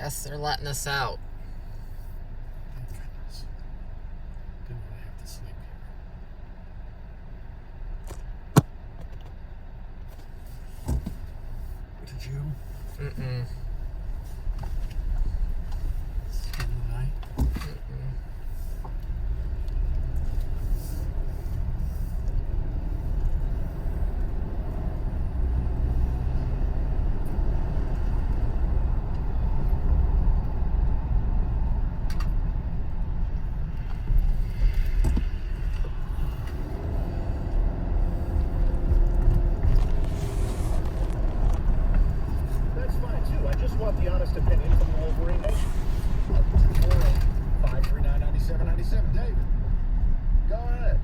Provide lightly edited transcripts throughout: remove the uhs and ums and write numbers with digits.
Guess they're letting us out. Thank goodness. Didn't want to have to sleep here. Did you? Mm-mm. Spend the night? That's fine too. I just want the honest opinion from the Wolverine Nation. 248-539-9797. David, go ahead.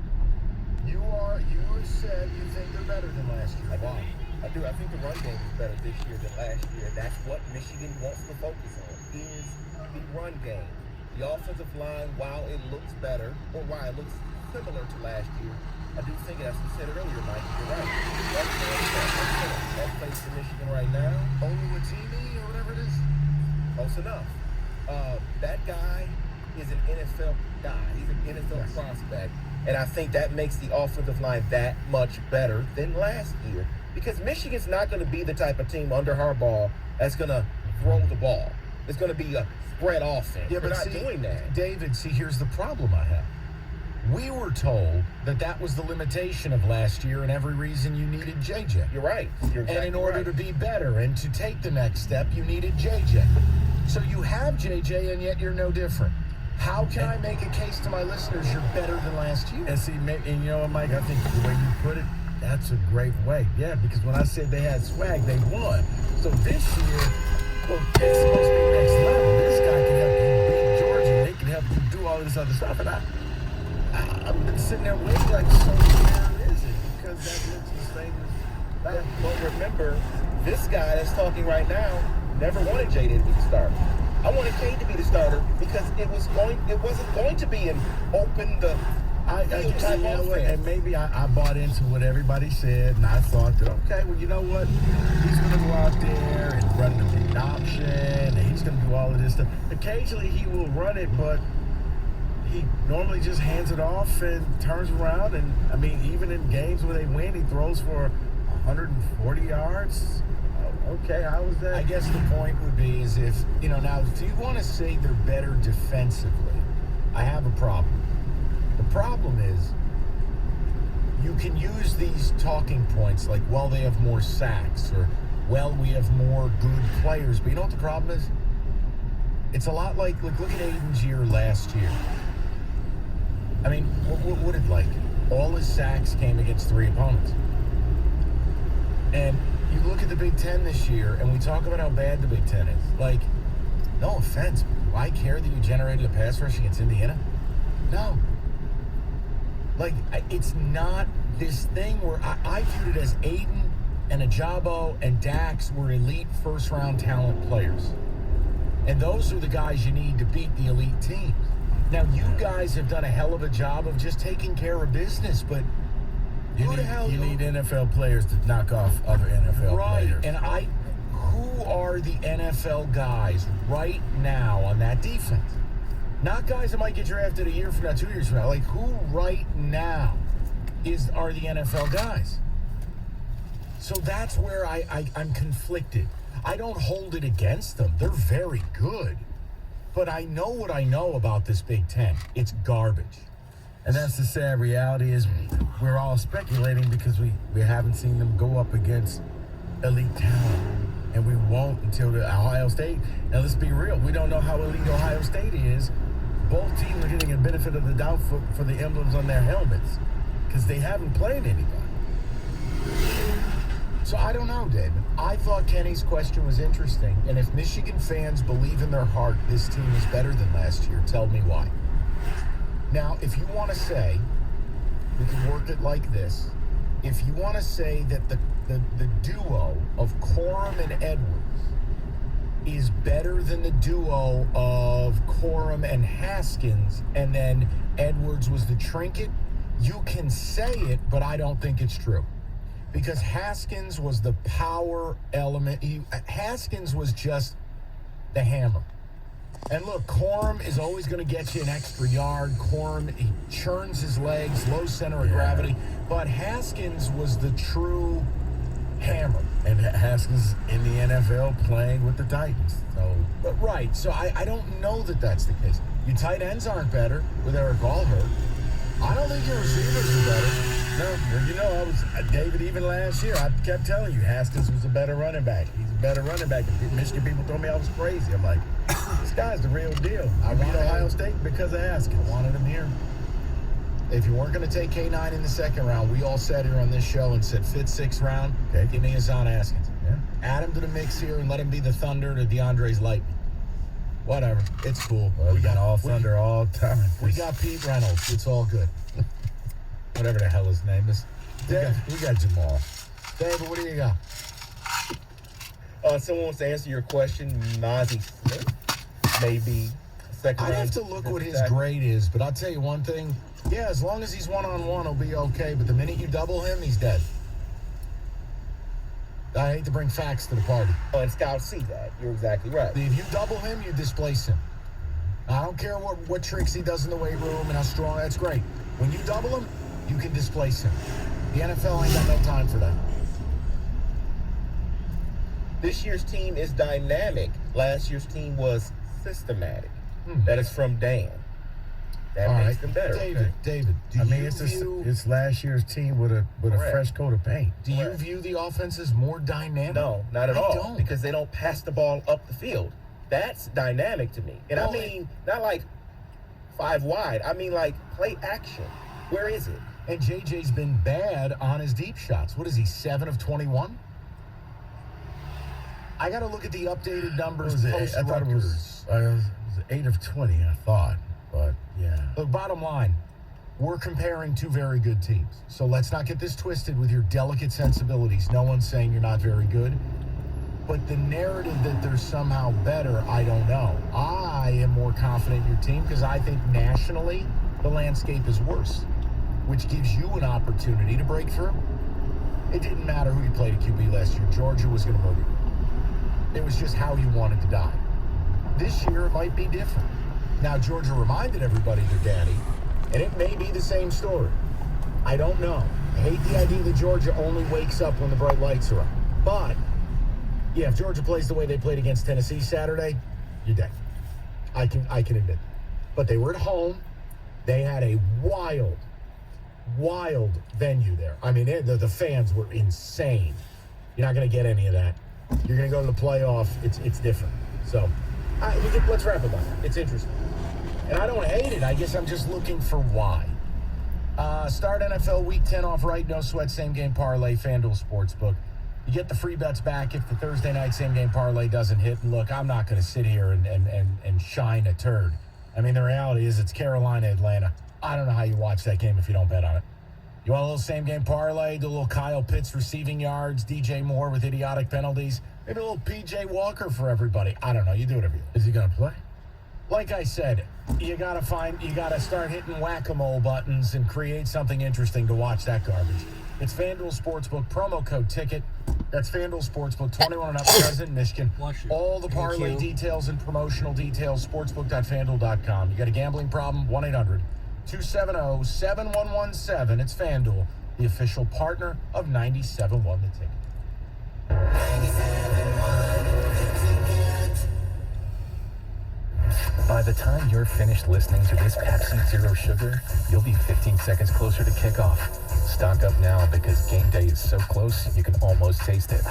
You have said you think they're better than last year. Why? I do. I think the run game is better this year than last year. That's what Michigan wants to focus on, is the run game. The offensive line, while it looks better, or while it looks similar to last year, I do think, as we said it earlier, Mike, you're right. That plays for Michigan right now. Oluwatimi or whatever it is. Close enough. That guy is an NFL guy. He's an NFL prospect. And I think that makes the offensive line that much better than last year. Because Michigan's not going to be the type of team under Harbaugh that's going to throw the ball. It's going to be a spread offense. Yeah, but They're not see, doing that. David, here's the problem I have. We were told that was the limitation of last year and every reason you needed JJ. You're right. You're And in exactly order right. to be better and to take the next step, you needed JJ. So you have JJ, and yet you're no different. How can I make a case to my listeners you're better than last year? And see, and you know what, Mike? I think the way you put it, that's a great way. Yeah, because when I said they had swag, they won. So this year, well, it's supposed to be next level. This guy can help you beat Georgia. They can help you do all this other stuff. And I've been sitting there waiting like, so where is it? Because that looks the same as that. But remember, this guy that's talking right now never wanted JJ to be the starter. I wanted Cade to be the starter because it wasn't going to be an open the field type You know what, offense. and maybe I bought into what everybody said, and I thought that, okay, well, you know what? He's going to go out there and run the read option, and he's going to do all of this stuff. Occasionally he will run it, but he normally just hands it off and turns around. And, I mean, even in games where they win, he throws for 140 yards. Okay, how was that? I guess the point would be is if you want to say they're better defensively, I have a problem. The problem is you can use these talking points like, well, they have more sacks, or, well, we have more good players. But you know what the problem is? It's a lot like look at Aiden's year last year. I mean, what did like? All his sacks came against 3 opponents. And you look at the Big Ten this year, and we talk about how bad the Big Ten is. Like, no offense, do I care that you generated a pass rush against Indiana? No. Like, it's not this thing where I viewed it as Aiden and Ajabo and Dax were elite first-round talent players. And those are the guys you need to beat the elite teams. Now, you guys have done a hell of a job of just taking care of business, but You need NFL players to knock off other NFL players. And who are the NFL guys right now on that defense? Not guys that might get drafted a year from now, 2 years from now. Like, who right now are the NFL guys? So that's where I'm conflicted. I don't hold it against them. They're very good. But I know what I know about this Big Ten. It's garbage. And that's the sad reality is we're all speculating because we haven't seen them go up against elite talent. And we won't until the Ohio State. Now, let's be real. We don't know how elite Ohio State is. Both teams are getting a benefit of the doubt for the emblems on their helmets because they haven't played anybody. So I don't know, David. I thought Kenny's question was interesting. And if Michigan fans believe in their heart this team is better than last year, tell me why. Now, if you want to say, we can work it like this. If you want to say that the duo of Corum and Edwards is better than the duo of Corum and Haskins, and then Edwards was the trinket, you can say it, but I don't think it's true. Because Haskins was the power element. Haskins was just the hammer. And look, Corum is always going to get you an extra yard. Corum, he churns his legs, low center of gravity. But Haskins was the true hammer. And Haskins in the NFL playing with the Titans. But right, so I don't know that that's the case. Your tight ends aren't better with Eric All hurt. I don't think your receivers are better. No, well, you know, David, even last year, I kept telling you, Haskins was a better running back. He's a better running back. Michigan people told me I was crazy. I'm like, this guy's the real deal. I beat Ohio State because of Haskins. I wanted him here. If you weren't going to take K9 in the second round, we all sat here on this show and said, fifth, sixth round, give me Hassan Haskins. Yeah. Add him to the mix here and let him be the Thunder to DeAndre's Lightning. Whatever. It's cool. Well, we got all Thunder all time. We got Pete Reynolds. It's all good. Whatever the hell his name is. We got Jamal. David, what do you got? Someone wants to answer your question. Mozzie Smith, maybe second I'd round. have to look what his grade is, but I'll tell you one thing. Yeah, as long as he's one-on-one, he'll be okay. But the minute you double him, he's dead. I hate to bring facts to the party. And scouts see that. You're exactly right. If you double him, you displace him. I don't care what tricks he does in the weight room and how strong. That's great. When you double him, you can displace him. The NFL ain't got no time for that. This year's team is dynamic. Last year's team was systematic. That is from Dan. That makes them better. David, do you view... it's last year's team with a fresh coat of paint. Do you view the offense as more dynamic? No, not at all. Don't. Because they don't pass the ball up the field. That's dynamic to me. And I mean, not like 5 wide. I mean, like, play action. Where is it? And JJ's been bad on his deep shots. What is he, 7 of 21? I got to look at the updated numbers. I thought it was 8 of 20, I thought. But, yeah. Look, bottom line, we're comparing two very good teams. So let's not get this twisted with your delicate sensibilities. No one's saying you're not very good. But the narrative that they're somehow better, I don't know. I am more confident in your team because I think nationally the landscape is worse, which gives you an opportunity to break through. It didn't matter who you played at QB last year. Georgia was going to murder you. It was just how you wanted to die. This year, it might be different. Now, Georgia reminded everybody they're daddy, and it may be the same story. I don't know. I hate the idea that Georgia only wakes up when the bright lights are on. But, yeah, if Georgia plays the way they played against Tennessee Saturday, you're dead. I can admit. But they were at home. They had a wild venue there. I mean, the fans were insane. You're not going to get any of that. You're going to go to the playoff. It's different. So, let's wrap it up. It's interesting. And I don't hate it. I guess I'm just looking for why. Start NFL Week 10 off right. No sweat. Same game parlay. FanDuel Sportsbook. You get the free bets back if the Thursday night same game parlay doesn't hit. And look, I'm not going to sit here and shine a turd. I mean, the reality is it's Carolina, Atlanta. I don't know how you watch that game if you don't bet on it. You want a little same game parlay, do a little Kyle Pitts receiving yards, DJ Moore with idiotic penalties, maybe a little PJ Walker for everybody. I don't know. You do whatever you want. Is he going to play? Like I said, you got to start hitting whack-a-mole buttons and create something interesting to watch that garbage. It's FanDuel Sportsbook, promo code TICKET. That's FanDuel Sportsbook, 21 and up, present in Michigan. All the parlay details and promotional details, sportsbook.fanduel.com. You got a gambling problem? 1-800-270-7117. It's FanDuel, the official partner of 97.1 The Ticket. By the time you're finished listening to this Pepsi Zero Sugar, you'll be 15 seconds closer to kickoff. Stock up now because game day is so close you can almost taste it.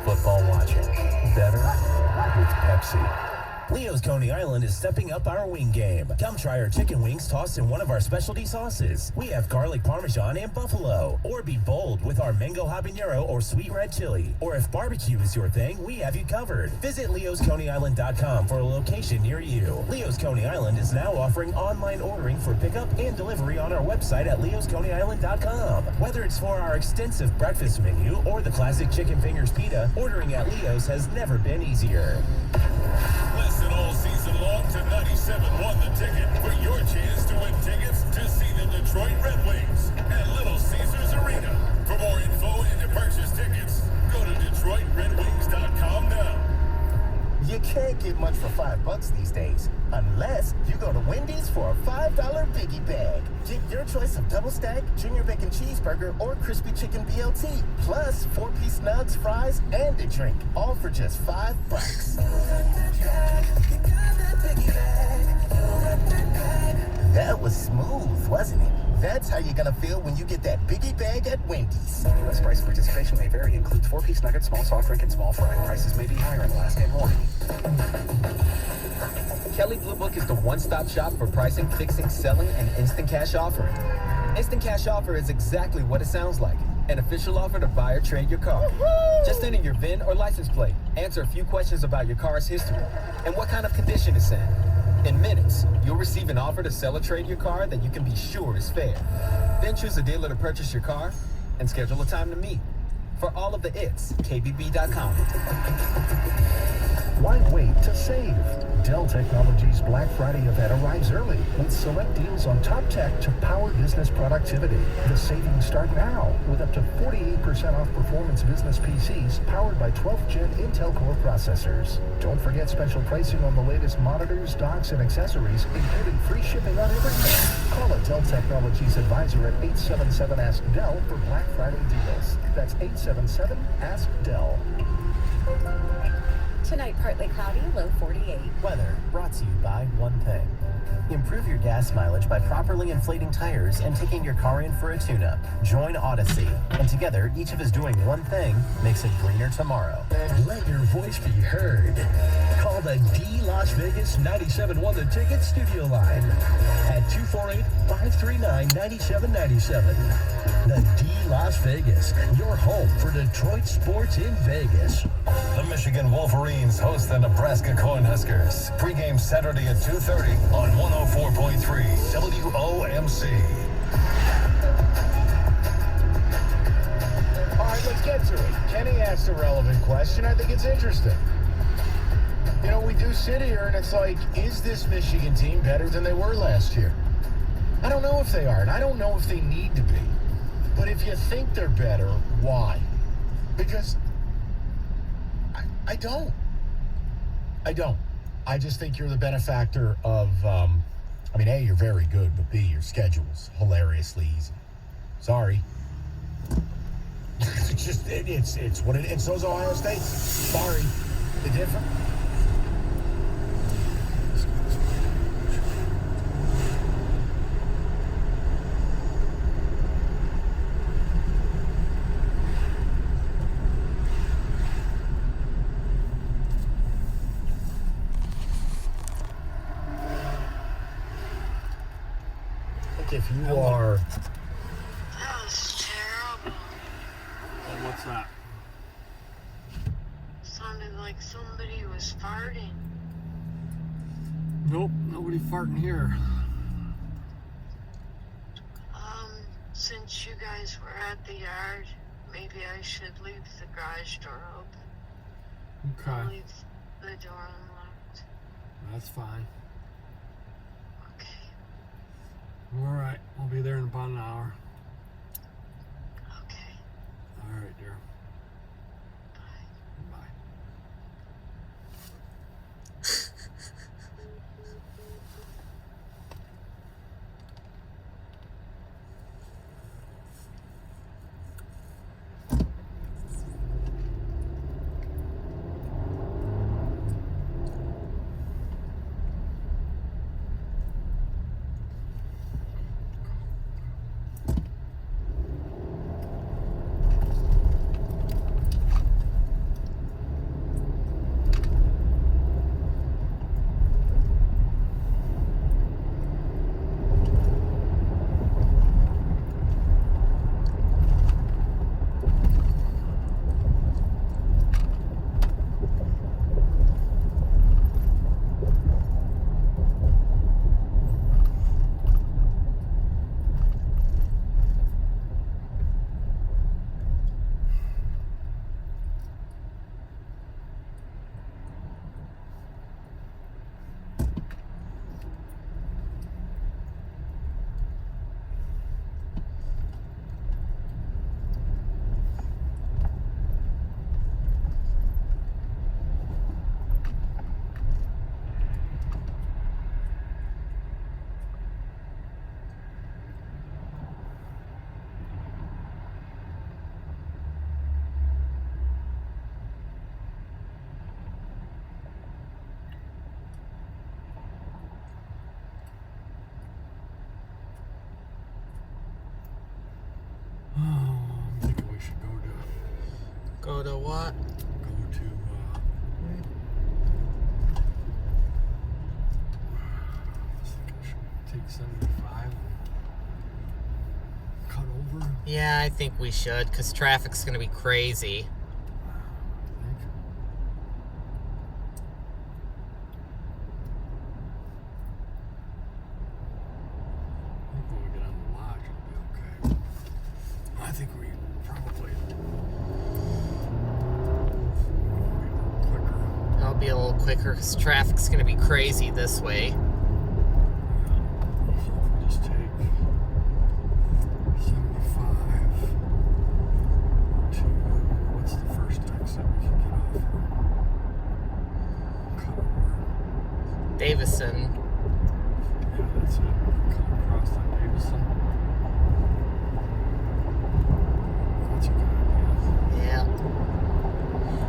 Football watching. Better with Pepsi. Leo's Coney Island is stepping up our wing game. Come try our chicken wings tossed in one of our specialty sauces. We have garlic parmesan and buffalo. Or be bold with our mango habanero or sweet red chili. Or if barbecue is your thing, we have you covered. Visit leosconeyisland.com for a location near you. Leo's Coney Island is now offering online ordering for pickup and delivery on our website at leosconeyisland.com. Whether it's for our extensive breakfast menu or the classic chicken fingers pita, ordering at Leo's has never been easier. Listen all season long to 97.1 The Ticket for your chance to win tickets to see the Detroit Red Wings at Little Caesars Arena. For more info and to purchase tickets, go to DetroitRedWings.com now. You can't get $5 these days. Unless you go to Wendy's for a $5 biggie bag. Get your choice of double stack, junior bacon cheeseburger, or crispy chicken BLT. Plus 4-piece nugs, fries, and a drink. All for just $5. That was smooth, wasn't it? That's how you're gonna feel when you get that biggie bag at Wendy's. U.S. price participation may vary. Includes 4-piece nugget, small soft drink, and small fry. Prices may be higher in last day warning. Kelley Blue Book is the one-stop shop for pricing, fixing, selling, and instant cash offering. Instant cash offer is exactly what it sounds like. An official offer to buy or trade your car. Woo-hoo! Just enter your VIN or license plate, answer a few questions about your car's history, and what kind of condition it's in. In minutes, you'll receive an offer to sell or trade your car that you can be sure is fair. Then choose a dealer to purchase your car and schedule a time to meet. For all of the it's, KBB.com. Why wait to save? Dell Technologies Black Friday event arrives early with select deals on top tech to power business productivity. The savings start now with up to 48% off performance business PCs powered by 12th Gen Intel Core processors. Don't forget special pricing on the latest monitors, docks, and accessories, including free shipping on everything. Call a Dell Technologies advisor at 877-ASK-DELL for Black Friday deals. That's 877-ASK-DELL. Tonight, partly cloudy, low 48. Weather brought to you by One Thing. Improve your gas mileage by properly inflating tires and taking your car in for a tune-up. Join Odyssey, and together, each of us doing one thing makes a greener tomorrow. Let your voice be heard. Call the D Las Vegas 97.1 The Ticket studio line at 248-539-9797. The D Las Vegas, your home for Detroit sports in Vegas. The Michigan Wolverines host the Nebraska Cornhuskers. Pre-game Saturday at 2:30 on 104.3 WOMC. All right, let's get to it. Kenny asked a relevant question. I think it's interesting. You know, we do sit here and it's like, is this Michigan team better than they were last year? I don't know if they are, and I don't know if they need to be. But if you think they're better, why? Because I don't. I just think you're the benefactor of, A, you're very good, but B, your schedule's hilariously easy. Sorry. It's what it is. And so's Ohio State. Sorry. The different. If you are... That was terrible. What's that? Sounded like somebody was farting. Nope, nobody farting here. Since you guys were at the yard, maybe I should leave the garage door open. Okay. Leave the door unlocked. That's fine. Okay. Alright, I'll be there in about an hour. Okay. Alright, dear. Bye. Bye. Go to what? Go to, I think I should take 75 and cut over. Yeah, I think we should, because traffic's going to be crazy. When we get on the lodge, it'll be okay. I think we probably quicker. It'll be a little quicker, because traffic's going to be crazy this way. So if we just take 75 to, what's the first exit we can get off here? Cut over. Davison. Yeah, that's it. Cut across on Davison. That's a good idea. Yeah.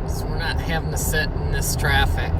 So we're not having to sit in this traffic.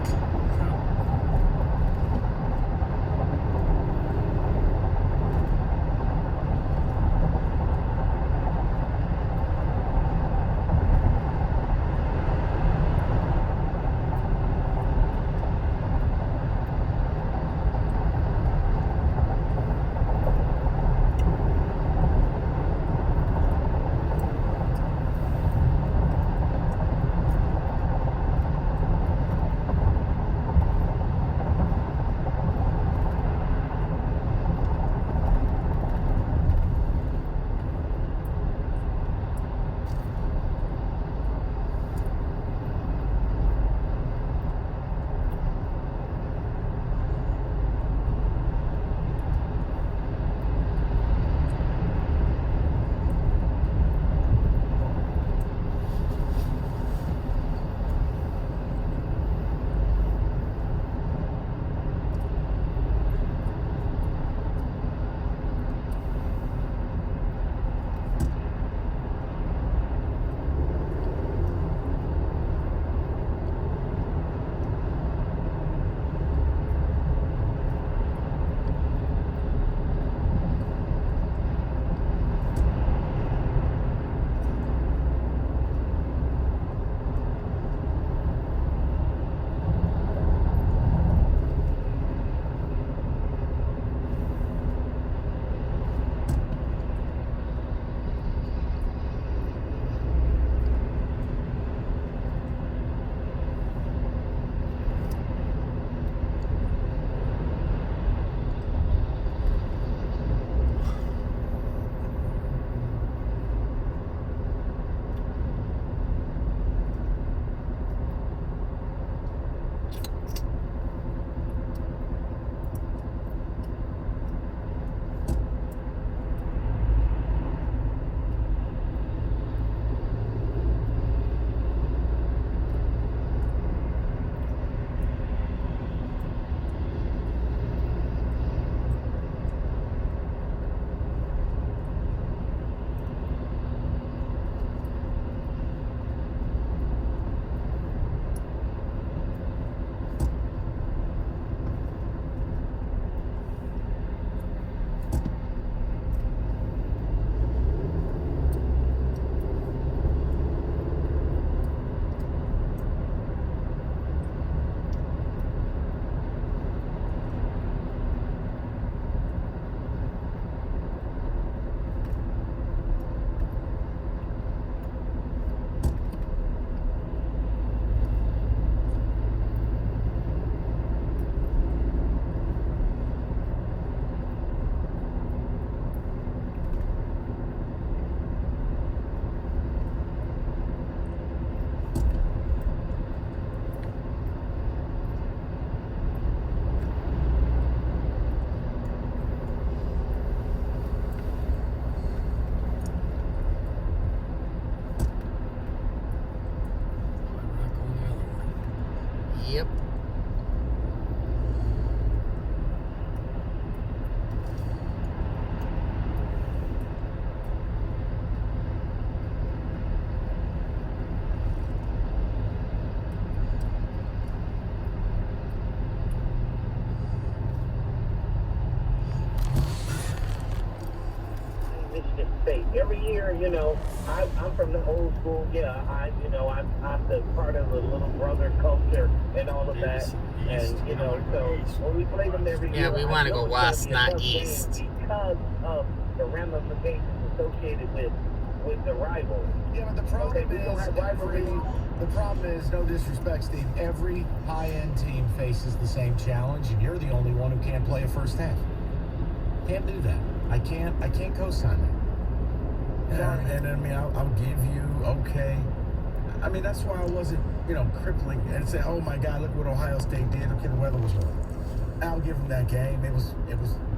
State. Every year, I'm from the old school. Yeah, I'm the part of the little brother culture and all of that. And so when we play them every year, we want to go west, not east. Because of the ramifications associated with the rivalry. Yeah, but the problem is, no disrespect, Steve, every high-end team faces the same challenge, and you're the only one who can't play a first half. Can't do that. I can't co-sign that. And I mean, I'll give you, okay. I mean, that's why I wasn't, crippling and say, oh my God, look what Ohio State did. Okay, the weather was warm. I'll give them that game. It was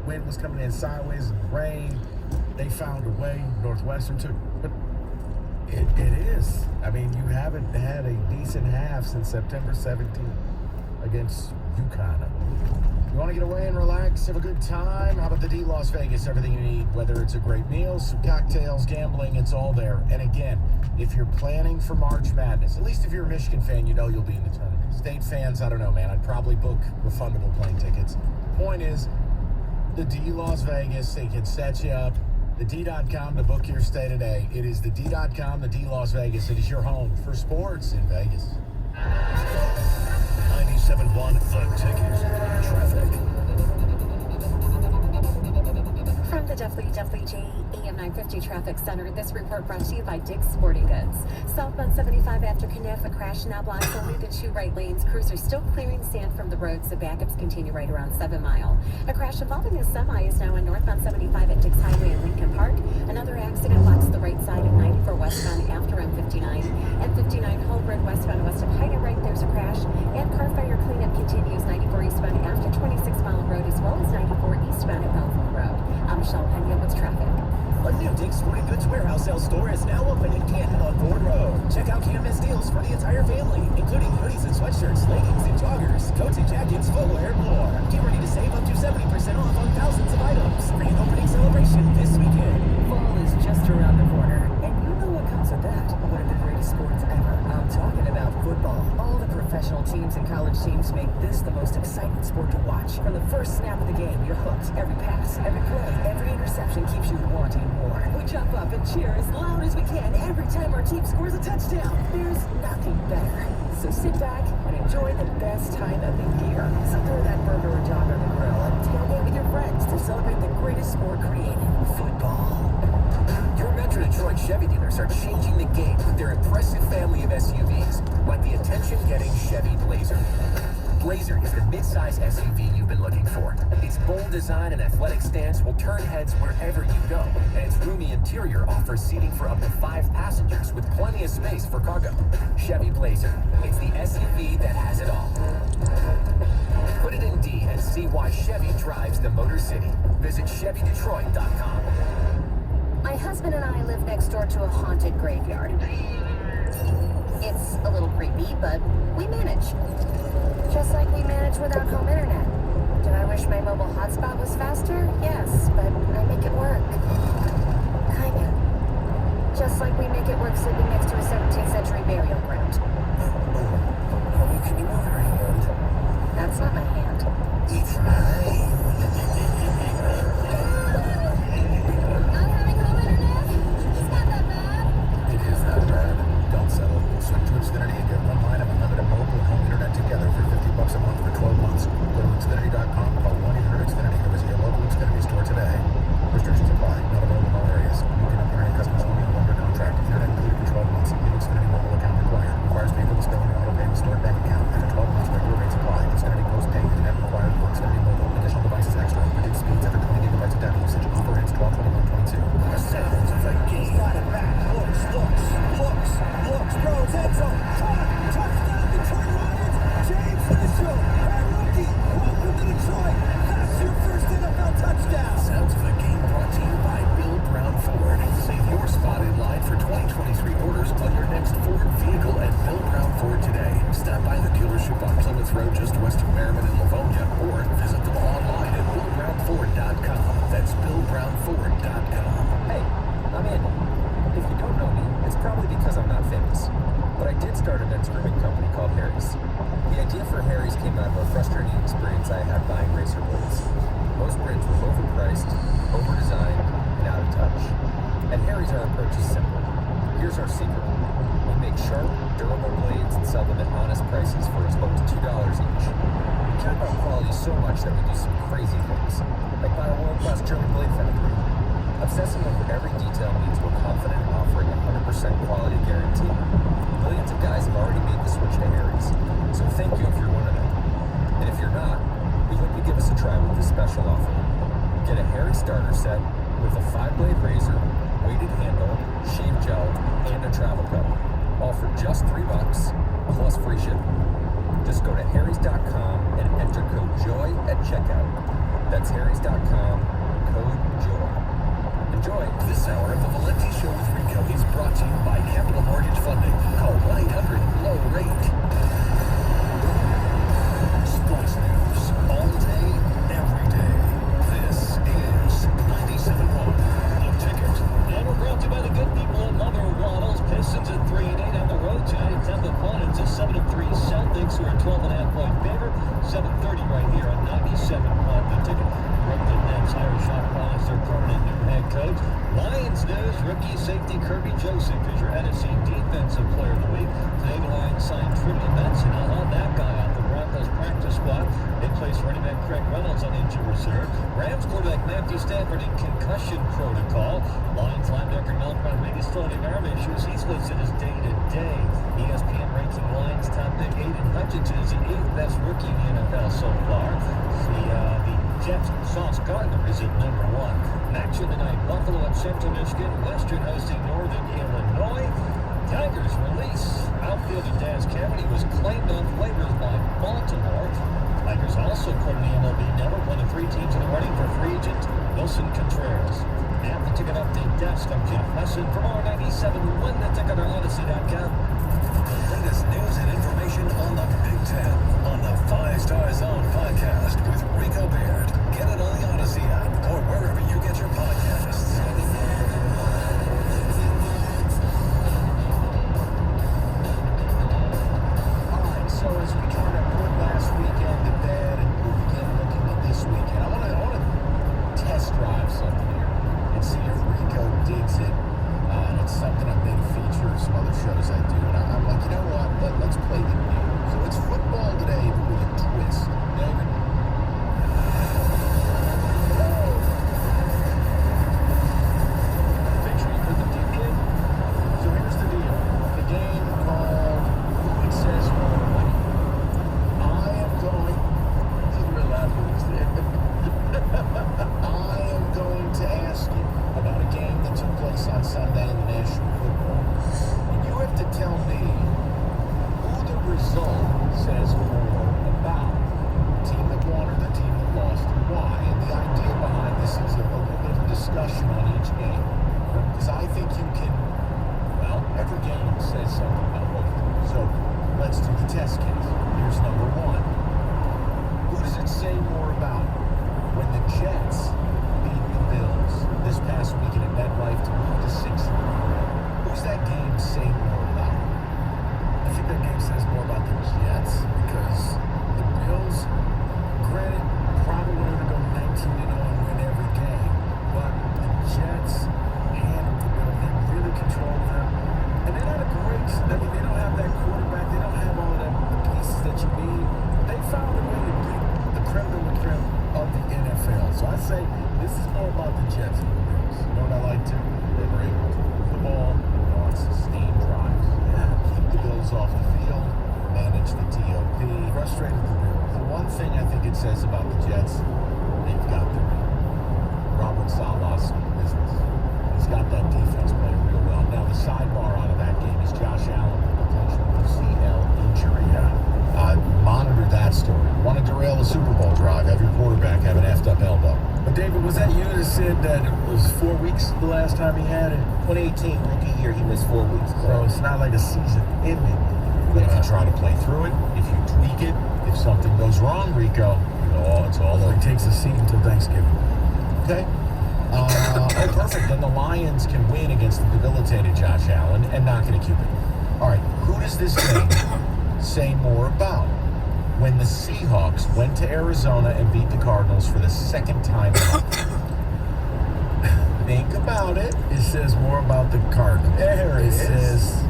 wind was coming in sideways and rain. They found a way. Northwestern took, but it is. I mean, you haven't had a decent half since September 17th against UConn. You want to get away and relax, have a good time? How about the D Las Vegas? Everything you need, whether it's a great meal, some cocktails, gambling, it's all there. And again, if you're planning for March Madness, at least if you're a Michigan fan, you'll be in the tournament. State fans, I don't know, man. I'd probably book refundable plane tickets. Point is, the D Las Vegas, they can set you up. The D.com to book your stay today. It is the D.com, the D Las Vegas. It is your home for sports in Vegas. 97.1 The Ticket. Traffic. From the WWJ AM 950 Traffic Center, this report brought to you by Dick's Sporting Goods. Southbound 75 after Kniff, a crash now blocks only the 2 right lanes. Crews are still clearing sand from the road, so backups continue right around 7 Mile. A crash involving a semi is now on northbound 75 at Dix Highway in Lincoln Park. Another accident blocks the right side of 94 westbound after M59. M59 Holbrook westbound west of Hyde Right, there's a crash. And car fire cleanup continues 94 eastbound after 26 Mile Road, as well as 94 eastbound at Belleville Road. I'm Michelle Pena with traffic. A new Dick's Sporting Goods warehouse sale store is now open in Canton on Ford Road. Check out canvas deals for the entire family, including hoodies and sweatshirts, leggings and joggers, coats and jackets, footwear, and more. Get ready to save up to 70% off on thousands of items. Grand opening celebration this weekend. Fall is just around the corner, and you know what comes with that. One of the greatest sports ever. I'm talking about football. All the professional teams and college teams make this the most exciting sport to watch. From the first snap of the game, you're hooked. Every pass, every play, every interception keeps you wanting more. We jump up and cheer as loud as we can every time our team scores a touchdown. There's nothing better. So sit back and enjoy the best time of the year. So throw that burger or dog on the grill and tailgate with your friends to celebrate the greatest sport created, football. Your Metro Detroit Chevy dealers are changing the game with their impressive family of SUVs, like the attention-getting Chevy Blazer. Blazer is the midsize SUV you've been looking for. Its bold design and athletic stance will turn heads wherever you go, and its roomy interior offers seating for up to 5 passengers with plenty of space for cargo. Chevy Blazer, it's the SUV that has it all. Put it in D and see why Chevy drives the Motor City. Visit ChevyDetroit.com. My husband and I live next door to a haunted graveyard. It's a little creepy, but we manage. Just like we manage without home internet. Do I wish my mobile hotspot was faster? Yes, but I make it work. Kinda. Just like we make it work sleeping next to a 17th century burial ground. Can you move your hand? That's not my hand. It's mine. Not having home internet? It's not that bad. It is that bad. Don't settle. Switch to Xfinity and get one line of unlimited mobile and home internet together for $50 a month for 12 months. Go to Xfinity.com, call 1-800-XFINITY, or visit your local Xfinity store today. Restrictions apply. Not available in all areas. New internet customers only on under contract. Internet included for 12 months. New Xfinity mobile account required. Requires paperless billing and auto pay with stored bank account. After 12 months, regular rates apply. Xfinity postpaid internet required for Xfinity mobile. Additional device Here's our secret. We make sharp, durable blades and sell them at honest prices for as low as $2 each. We care about quality so much that we do some crazy things, like buy a world-class German blade factory. Obsessing over every detail means we're confident in offering a 100% quality guarantee. Millions of guys have already made the switch to Harry's, so thank you if you're one of them. And if you're not, we hope you give us a try with this special offer. Get a Harry starter set with a 5-blade razor, weighted handle, shave gel, and a travel cover. All for just $3 plus free shipping. Just go to harrys.com and enter code JOY at checkout. That's harrys.com, code JOY. Enjoy. This hour of the Valenti Show with Rico is brought to you by Capital Mortgage Funding. Call 1-800-LOW-RATE. Sports news all day, every day. This is 97.1 The Ticket. And we're brought to you by the good people at Mother Waddles. Pistons at 3-8 on the road tonight. 10th opponents a 7-3 Celtics, who are a 12.5-point favorite. 7:30 right here on 97.1 The Ticket. Brooklyn Nets hire Sean Paul as their permanent new head coach. Lions news, rookie safety Kirby Joseph is your NFC Defensive Player of the Week. Today the Lions signed Trillian Benson. I'll have that guy off the Broncos practice squad. They placed running back Craig Reynolds on injured reserve. Rams quarterback Matthew Stafford in concussion protocol. Lions linebacker Mel Rodriguez throwing arm issues. He's listed as day-to-day. ESPN ranking Lions top pick Aiden Hutchinson is the 8th best rookie in the NFL so far. The Jets' Sauce Gardner is at number 1. Action tonight, Buffalo at Central Michigan, Western hosting Northern Illinois. Tigers release outfielder Daz Cameron. He was claimed on waivers by Baltimore. Tigers also put in the MLB Network, one of 3 teams in the running for free agent Wilson Contreras. At the Ticket Update desk, I'm Jeff Messon from R97.1 The Ticket or Odyssey.com. The latest news and information on the Big Ten on the 5-Star Zone podcast with Rico Baird. Get it on the Odyssey app or wherever you get your podcasts. All right, so as we kind of put last weekend to bed and we begin looking at this weekend, I want to test drive something here and see if Rico digs it. And it's something I've made a feature of some other shows I do. And I'm like, you know what? Let's play the game. So it's football today, but with a twist. David? Picture you put the deep in. So here's the deal. The game called Who It Says More Money. I am going... This is real loud when it's there. I am going to ask you about a game that took place on Sunday in the National Football. And you have to tell me who the result says more about. The team that won or the team that lost, and why. And the idea behind this is a little bit of a discussion on each game. Because I think you can, well, every game says something about both of them. So let's do the test case. Here's number 1. Who does it say more about? When the Jets beat the Bills this past weekend at MetLife to move to 6-3. Who's that game say more about? I think that game says more about the Jets because the Bills, granted, probably wanted to go 19-0 and win every game, but the Jets handled the Bills. They really controlled them. And they're not a great, I mean, they don't have that quarterback. They don't have all of the pieces that you need. They found a way to beat the creme de la creme of the NFL. So I say this is more about the Jets than the Bills. You know what I like to? They were able to move the ball on sustained drives. Keep the Bills off the field, manage the TOP, frustrated the Bills. The one thing I think it says about the Jets, they've got their Robert Saleh's business. He's got that defense playing real well. Now the sidebar out of that game is Josh Allen with a potential UCL injury. Monitor that story. Want to derail a Super Bowl drive, have your quarterback have an effed up elbow. But David, was that you that said that it was 4 weeks the last time he had it? 2018 rookie year, he missed 4 weeks. So it's not like a season ending. But if you try to play through it, if you tweak it, if something goes wrong, Rico, you go, oh, it's all over. It takes a seat until Thanksgiving. Okay. Oh, perfect. Then the Lions can win against the debilitated Josh Allen and not going to keep it. All right, who does this game say more about? When the Seahawks went to Arizona and beat the Cardinals for the second time ever. Think about it. It says more about the Cardinals. There it is. says,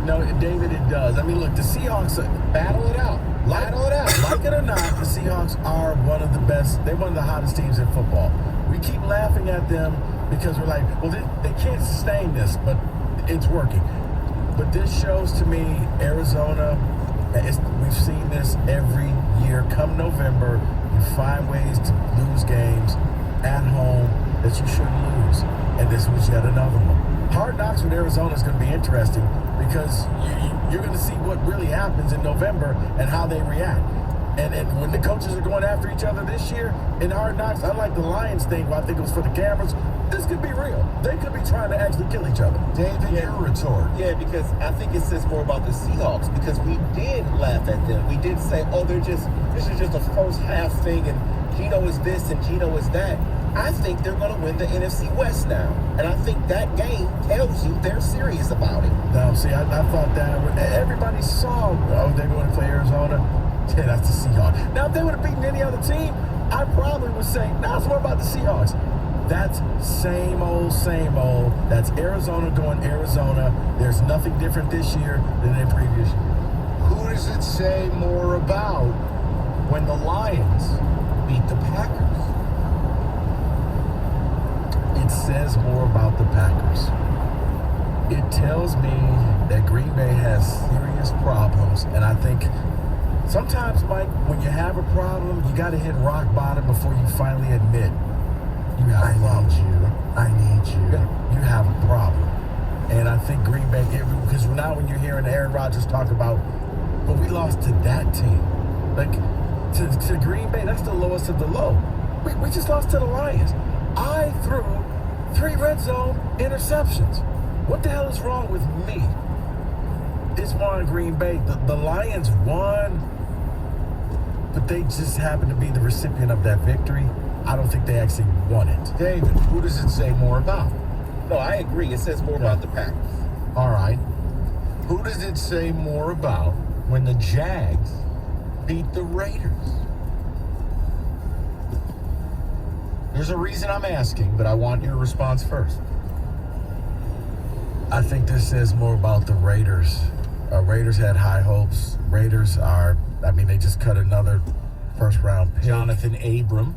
no, David, it does. I mean, look, the Seahawks, Battle it out. Battle it out. like it or not, the Seahawks are one of the best. They're one of the hottest teams in football. We keep laughing at them because we're like, well, they can't sustain this, but it's working. But this shows to me Arizona, we've seen this every year. Come November, you find ways to lose games at home that you shouldn't lose. And this was yet another one. Hard Knocks with Arizona is going to be interesting because you're going to see what really happens in November and how they react. And when the coaches are going after each other this year in Hard Knocks, unlike the Lions thing, where I think it was for the cameras, this could be real. They could be trying to actually kill each other. David, your retort. Yeah, because I think it says more about the Seahawks because we did laugh at them. We did say, oh, this is just a first half thing and Geno is this and Geno is that. I think they're going to win the NFC West now. And I think that game tells you they're serious about it. No, see, I thought that everybody saw, oh, they're going to play Arizona. Yeah, that's the Seahawks. Now, if they would have beaten any other team, I probably would say, no, it's more about the Seahawks. That's same old, same old. That's Arizona going Arizona. There's nothing different this year than in previous year. Who does it say more about when the Lions beat the Packers? It says more about the Packers. It tells me that Green Bay has serious problems, and I think sometimes, Mike, when you have a problem, you got to hit rock bottom before you finally admit you have a problem. I need you. You have a problem. And I think Green Bay, because now when you're hearing Aaron Rodgers talk about, but we lost to that team. Like, to Green Bay, that's the lowest of the low. We just lost to the Lions. I threw 3 red zone interceptions. What the hell is wrong with me? It's won Green Bay. The Lions won, but they just happen to be the recipient of that victory. I don't think they actually won it. David, who does it say more about? No, I agree. It says more about the Packers. All right. Who does it say more about when the Jags beat the Raiders? There's a reason I'm asking, but I want your response first. I think this says more about the Raiders. Raiders had high hopes. Raiders they just cut another first-round pick. Jonathan Abram.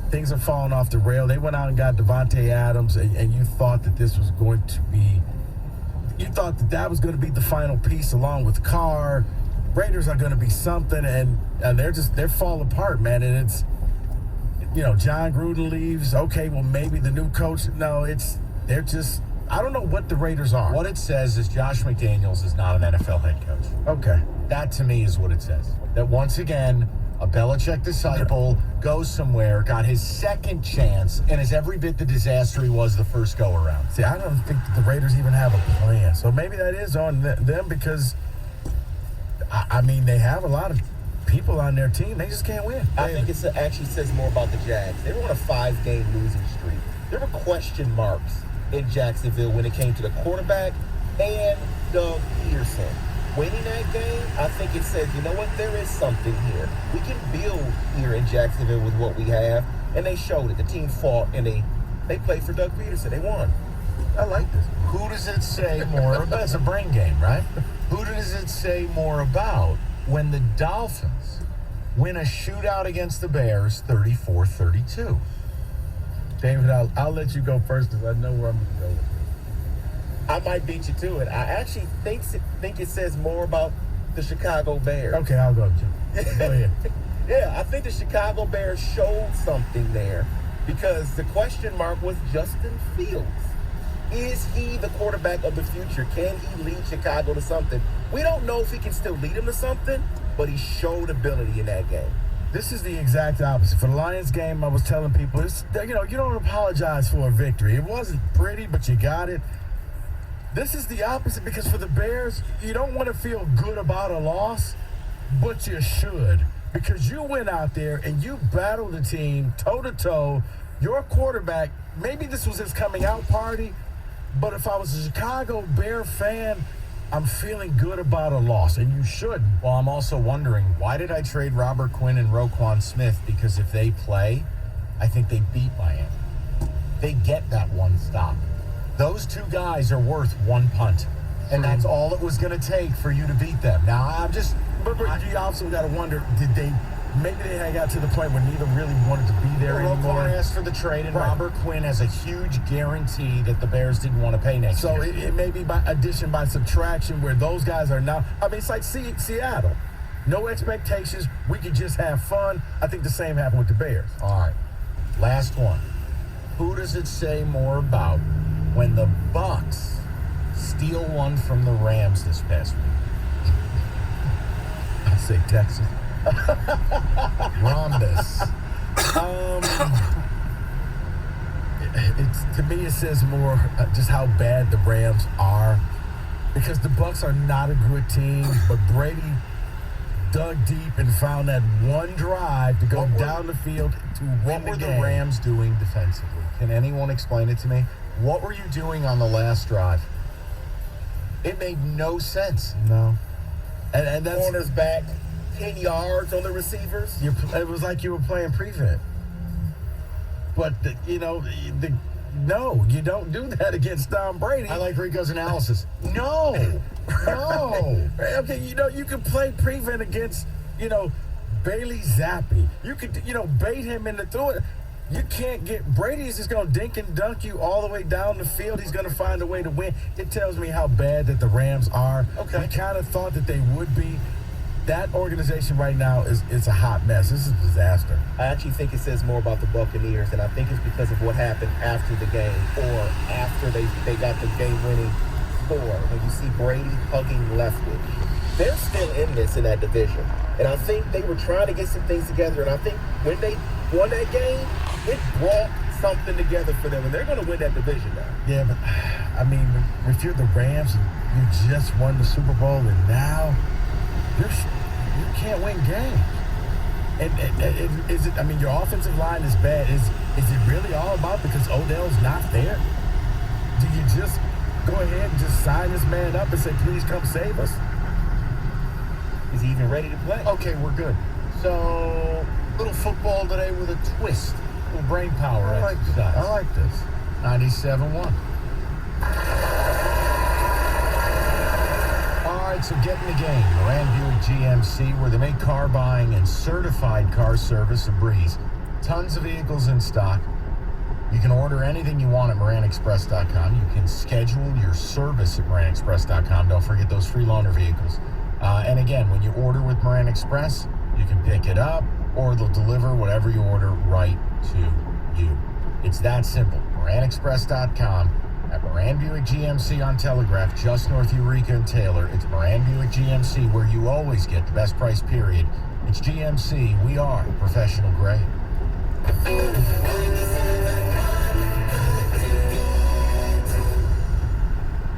Things are falling off the rail. They went out and got Devontae Adams, and you thought that this was going to be, that was going to be the final piece along with Carr. Raiders are going to be something, and they're falling apart, man. And it's, John Gruden leaves. Okay, well, maybe the new coach. No, they're just, I don't know what the Raiders are. What it says is Josh McDaniels is not an NFL head coach. Okay. That, to me, is what it says. That, once again, a Belichick disciple goes somewhere, got his second chance, and is every bit the disaster he was the first go-around. See, I don't think that the Raiders even have a plan. So maybe that is on them because, they have a lot of people on their team. They just can't win. I think it actually says more about the Jags. They were on a 5-game losing streak. There were question marks in Jacksonville when it came to the quarterback and Doug Peterson. Winning that game, I think it says, you know what, there is something here. We can build here in Jacksonville with what we have, and they showed it. The team fought, and they played for Doug Peterson. They won. I like this. Who does it say more about? It's a brain game, right? Who does it say more about when the Dolphins win a shootout against the Bears 34-32? David, I'll let you go first because I know where I'm going to go with this. I might beat you to it. I actually think it says more about the Chicago Bears. Okay, I'll go with you. Go ahead. Yeah, I think the Chicago Bears showed something there because the question mark was Justin Fields. Is he the quarterback of the future? Can he lead Chicago to something? We don't know if he can still lead them to something, but he showed ability in that game. This is the exact opposite. For the Lions game, I was telling people, you don't apologize for a victory. It wasn't pretty, but you got it. This is the opposite because for the Bears, you don't want to feel good about a loss, but you should because you went out there and you battled the team toe-to-toe. Your quarterback, maybe this was his coming out party, but if I was a Chicago Bear fan, I'm feeling good about a loss, and you should. Well, I'm also wondering, why did I trade Robert Quinn and Roquan Smith? Because if they play, I think they beat Miami. they get that one stop. Those two guys are worth one punt. And that's all it was going to take for you to beat them. Now, But you also got to wonder, maybe they had got to the point where neither really wanted to be there anymore. O'Connor asked for the trade, and Right. Robert Quinn has a huge guarantee that the Bears didn't want to pay next So year. it may be by addition, by subtraction, where those guys are now. I mean, it's like Seattle. No expectations. We could just have fun. I think the same happened with the Bears. All right, last one. Who does it say more about when the Bucs steal one from the Rams this past week? I say Texas. Rhombus. To me, it says more just how bad the Rams are, because the Bucs are not a good team, but Brady dug deep and found that one drive to go down the field to win the game. What were the Rams doing defensively? Can anyone explain it to me? What were you doing on the last drive? It made no sense. No. And that's Corners back 10 yards on the receivers. It was like you were playing prevent. But, no, you don't do that against Tom Brady. I like Rico's analysis. No. Okay, you can play prevent against, Bailey Zappi. You could, bait him into throwing. You can't Brady is just going to dink and dunk you all the way down the field. He's going to find a way to win. It tells me how bad that the Rams are. Okay. We kind of thought that they would be. That organization right now is a hot mess. This is a disaster. I actually think it says more about the Buccaneers, and I think it's because of what happened after the game or after they got the game-winning score. When you see Brady hugging Leftwich, they're still in this in that division. And I think they were trying to get some things together, and I think when they won that game, it brought something together for them, and they're going to win that division now. Yeah, but, I mean, if you're the Rams and you just won the Super Bowl, and now you can't win games. And is it? I mean, your offensive line is bad. Is it really all about because Odell's not there? Do you just go ahead and just sign this man up and say, please come save us? Is he even ready to play? Okay, we're good. So, little football today with a twist. A little brain power exercise. I like this. 97-1. All right, so get in the game. Moran Buick GMC, where they make car buying and certified car service a breeze. Tons of vehicles in stock. You can order anything you want at MoranExpress.com. You can schedule your service at MoranExpress.com. Don't forget those free loaner vehicles. And again, when you order with Moran Express, you can pick it up or they'll deliver whatever you order right to you. It's that simple. MoranExpress.com. At Moran Buick GMC on Telegraph, just north Eureka and Taylor. It's Moran Buick GMC, where you always get the best price, period. It's GMC. We are professional grade.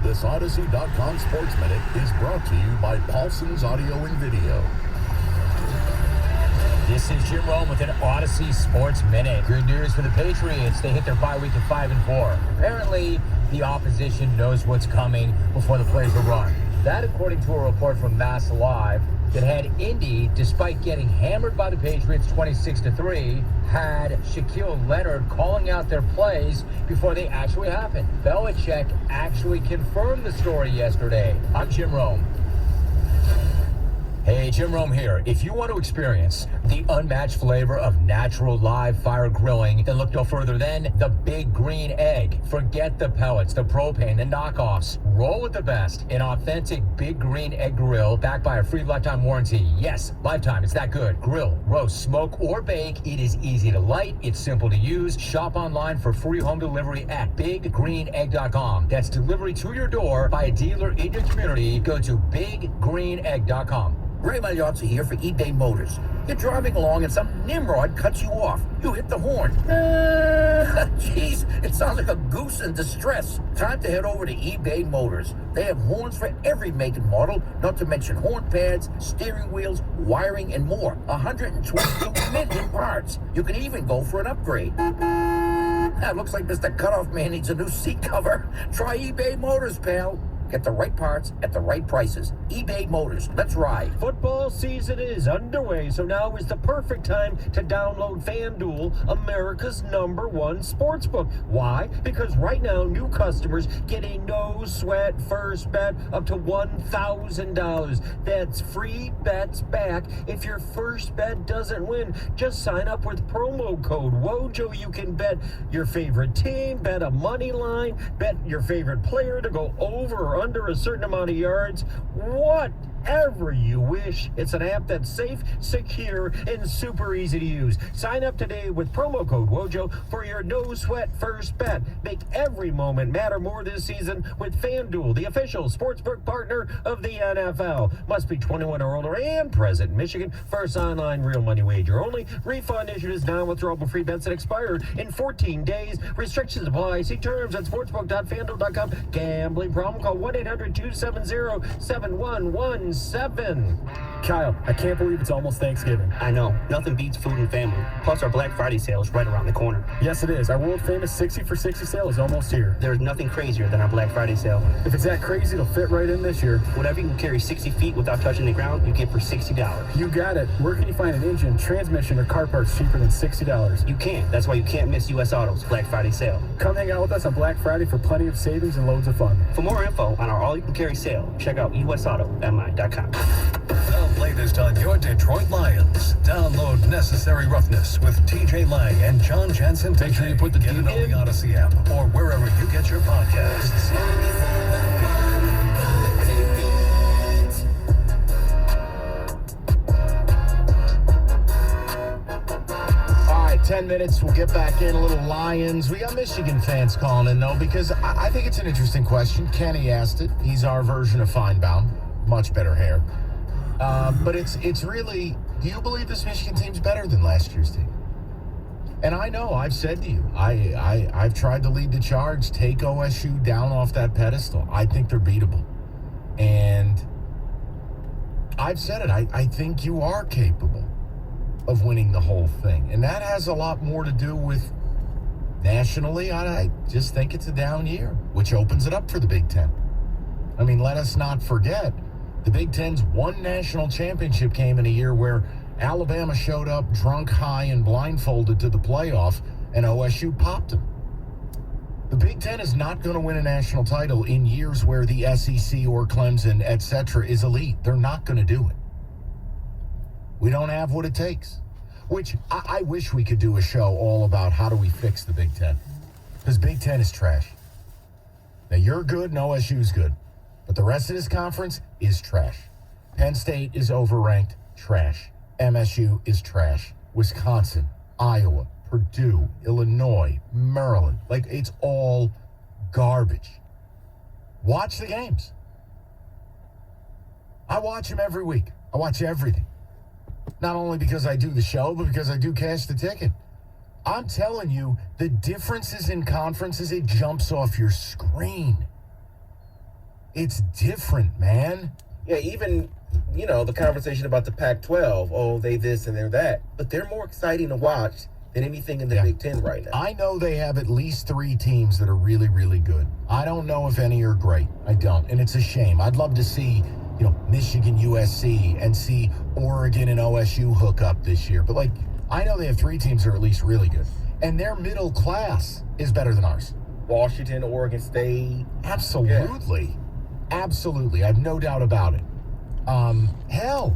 This Odyssey.com Sports Minute is brought to you by Paulson's Audio and Video. This is Jim Rome with an Odyssey Sports Minute. Good news for the Patriots. They hit their bye week at 5-4. Apparently, the opposition knows what's coming before the plays are run. That, according to a report from Mass Live, that had Indy, despite getting hammered by the Patriots 26-3, had Shaquille Leonard calling out their plays before they actually happened. Belichick actually confirmed the story yesterday. I'm Jim Rome. Hey, Jim Rome here. If you want to experience the unmatched flavor of natural live fire grilling, then look no further than the Big Green Egg. Forget the pellets, the propane, the knockoffs. Roll with the best. An authentic Big Green Egg grill backed by a free lifetime warranty. Yes, lifetime. It's that good. Grill, roast, smoke, or bake. It is easy to light. It's simple to use. Shop online for free home delivery at BigGreenEgg.com. That's delivery to your door by a dealer in your community. Go to BigGreenEgg.com. Ray Magliozzi here for eBay Motors. You're driving along and some nimrod cuts you off. You hit the horn. Jeez, it sounds like a goose in distress. Time to head over to eBay Motors. They have horns for every make and model, not to mention horn pads, steering wheels, wiring, and more. 122 million parts. You can even go for an upgrade. Looks like Mr. Cutoff Man needs a new seat cover. Try eBay Motors, pal. Get the right parts at the right prices. eBay Motors. Let's ride. Football season is underway, so now is the perfect time to download FanDuel, America's #1 sportsbook. Why? Because right now, new customers get a no-sweat first bet up to $1,000. That's free bets back if your first bet doesn't win. Just sign up with promo code WOJO. You can bet your favorite team, bet a money line, bet your favorite player to go over or under a certain amount of yards. Whatever you wish. It's an app that's safe, secure, and super easy to use. Sign up today with promo code WOJO for your no-sweat first bet. Make every moment matter more this season with FanDuel, the official sportsbook partner of the NFL. Must be 21 or older and present in Michigan. First online real money wager only. Refund issued as non-withdrawable free bets that expire in 14 days. Restrictions apply. See terms at sportsbook.fanduel.com. Gambling problem? Call 1-800-270-7117. Kyle, I can't believe it's almost Thanksgiving. I know. Nothing beats food and family. Plus, our Black Friday sale is right around the corner. Yes, it is. Our world-famous 60 for 60 sale is almost here. There's nothing crazier than our Black Friday sale. If it's that crazy, it'll fit right in this year. Whatever you can carry 60 feet without touching the ground, you get for $60. You got it. Where can you find an engine, transmission, or car parts cheaper than $60? You can't. That's why you can't miss U.S. Autos Black Friday sale. Come hang out with us on Black Friday for plenty of savings and loads of fun. For more info on our all-you-can-carry sale, check out usautomi.com. The latest on your Detroit Lions. Download Necessary Roughness with TJ Lang and John Jansen. Make sure you put the on the Odyssey app or wherever you get your podcasts. All right, 10 minutes. We'll get back in a little Lions. We got Michigan fans calling in, though, because I think it's an interesting question. Kenny asked it. He's our version of Feinbaum. Much better hair. But it's really, do you believe this Michigan team's better than last year's team? And I know, I've said to you, I've tried to lead the charge, take OSU down off that pedestal. I think they're beatable. And I've said it, I think you are capable of winning the whole thing. And that has a lot more to do with nationally. I just think it's a down year, which opens it up for the Big Ten. I mean, let us not forget, the Big Ten's one national championship came in a year where Alabama showed up drunk, high, and blindfolded to the playoff, and OSU popped them. The Big Ten is not going to win a national title in years where the SEC or Clemson, etc., is elite. They're not going to do it. We don't have what it takes, which I wish we could do a show all about how do we fix the Big Ten, because Big Ten is trash. Now, you're good and OSU's good, but the rest of this conference is trash. Penn State is overranked, trash. MSU is trash. Wisconsin, Iowa, Purdue, Illinois, Maryland. Like, it's all garbage. Watch the games. I watch them every week. I watch everything. Not only because I do the show, but because I do cash the ticket. I'm telling you, the differences in conferences, it jumps off your screen. It's different, man. Yeah, even, the conversation about the Pac-12, oh, they this and they're that. But they're more exciting to watch than anything in the Big Ten right now. I know they have at least 3 teams that are really, really good. I don't know if any are great. I don't. And it's a shame. I'd love to see, Michigan, USC, and see Oregon and OSU hook up this year. But, I know they have 3 teams that are at least really good. And their middle class is better than ours. Washington, Oregon State. Absolutely. Yeah. Absolutely. I have no doubt about it. Hell,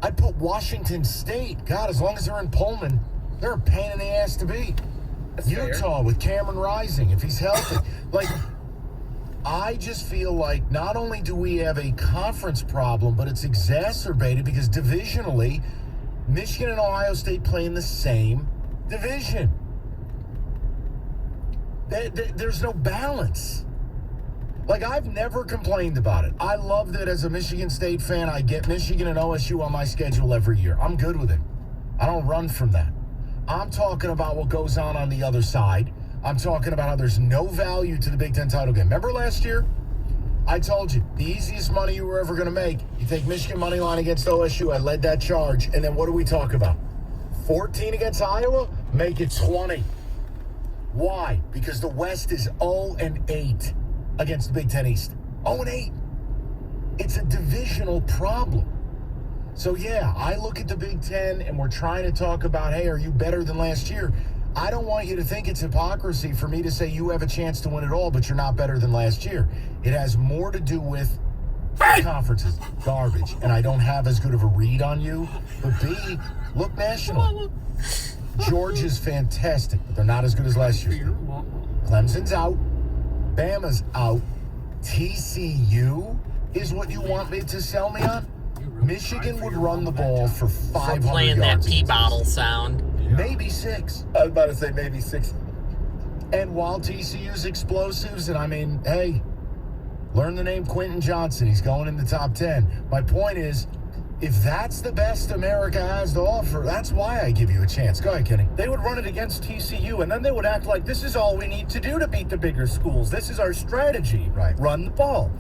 I'd put Washington State. God, as long as they're in Pullman, they're a pain in the ass to beat. That's Utah fair. With Cameron Rising, if he's healthy. I just feel like not only do we have a conference problem, but it's exacerbated because divisionally, Michigan and Ohio State play in the same division. There's no balance. I've never complained about it. I love that as a Michigan State fan, I get Michigan and OSU on my schedule every year. I'm good with it. I don't run from that. I'm talking about what goes on the other side. I'm talking about how there's no value to the Big Ten title game. Remember last year? I told you, the easiest money you were ever going to make, you take Michigan money line against OSU. I led that charge. And then what do we talk about? 14 against Iowa? Make it 20. Why? Because the West is 0-8 against the Big Ten East. 0-8. It's a divisional problem. So, yeah, I look at the Big Ten and we're trying to talk about, hey, are you better than last year? I don't want you to think it's hypocrisy for me to say you have a chance to win it all, but you're not better than last year. It has more to do with conferences, garbage, and I don't have as good of a read on you. But B, look national. Georgia's fantastic, but they're not as good as last year. Clemson's out. Bama's out. TCU is what you want me to sell me on? Michigan would run the ball for 500 yards. Playing that pee bottle sound. Maybe 6. I was about to say maybe 6. And while TCU's explosives, and I mean, hey, learn the name Quentin Johnson. He's going in the top 10. My point is, if that's the best America has to offer, that's why I give you a chance. Go ahead, Kenny. They would run it against TCU, and then they would act like this is all we need to do to beat the bigger schools. This is our strategy. Right. Run the ball.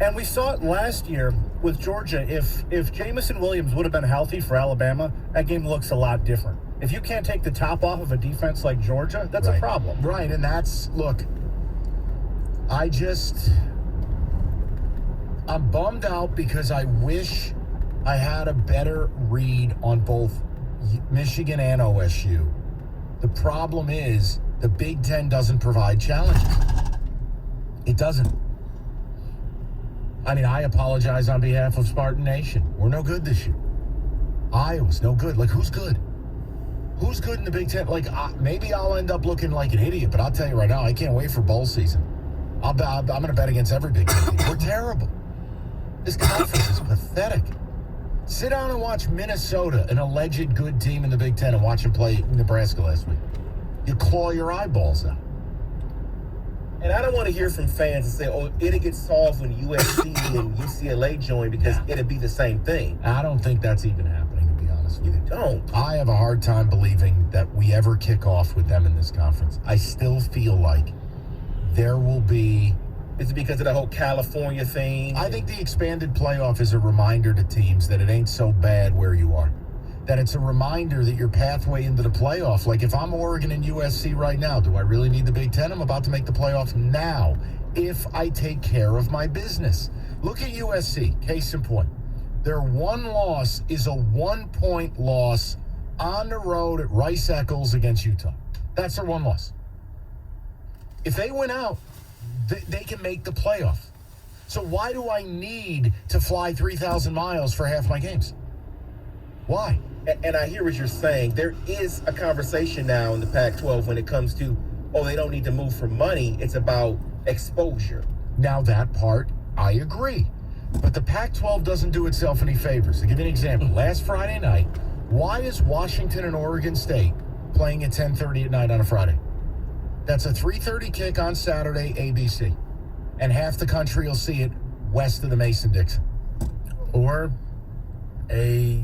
And we saw it last year with Georgia. If Jamison Williams would have been healthy for Alabama, that game looks a lot different. If you can't take the top off of a defense like Georgia, that's a problem. Right, and that's, look, I'm bummed out because I wish I had a better read on both Michigan and OSU. The problem is the Big Ten doesn't provide challenges. It doesn't. I mean, I apologize on behalf of Spartan Nation. We're no good this year. Iowa's no good. Like, who's good? Who's good in the Big Ten? Like, maybe I'll end up looking like an idiot, but I'll tell you right now, I can't wait for bowl season. I'm going to bet against every Big Ten team. We're terrible. This conference is pathetic. Sit down and watch Minnesota, an alleged good team in the Big Ten, and watch them play Nebraska last week. You claw your eyeballs out. And I don't want to hear from fans and say, oh, it'll get solved when USC and UCLA join because it'll be the same thing. I don't think that's even happening, to be honest with you. Don't. I have a hard time believing that we ever kick off with them in this conference. I still feel like there will be... Is it because of the whole California thing? I think the expanded playoff is a reminder to teams that it ain't so bad where you are. That it's a reminder that your pathway into the playoff, like if I'm Oregon and USC right now, do I really need the Big Ten? I'm about to make the playoff now if I take care of my business. Look at USC, case in point. Their one loss is a 1-point loss on the road at Rice-Eccles against Utah. That's their one loss. If they win out, they can make the playoff. So why do I need to fly 3,000 miles for half my games? Why? And I hear what you're saying. There is a conversation now in the Pac-12 when it comes to, oh, they don't need to move for money. It's about exposure. Now that part, I agree. But the Pac-12 doesn't do itself any favors. To give you an example, last Friday night, why is Washington and Oregon State playing at 10:30 at night on a Friday? That's a 3:30 kick on Saturday, ABC. And half the country will see it west of the Mason-Dixon. Or a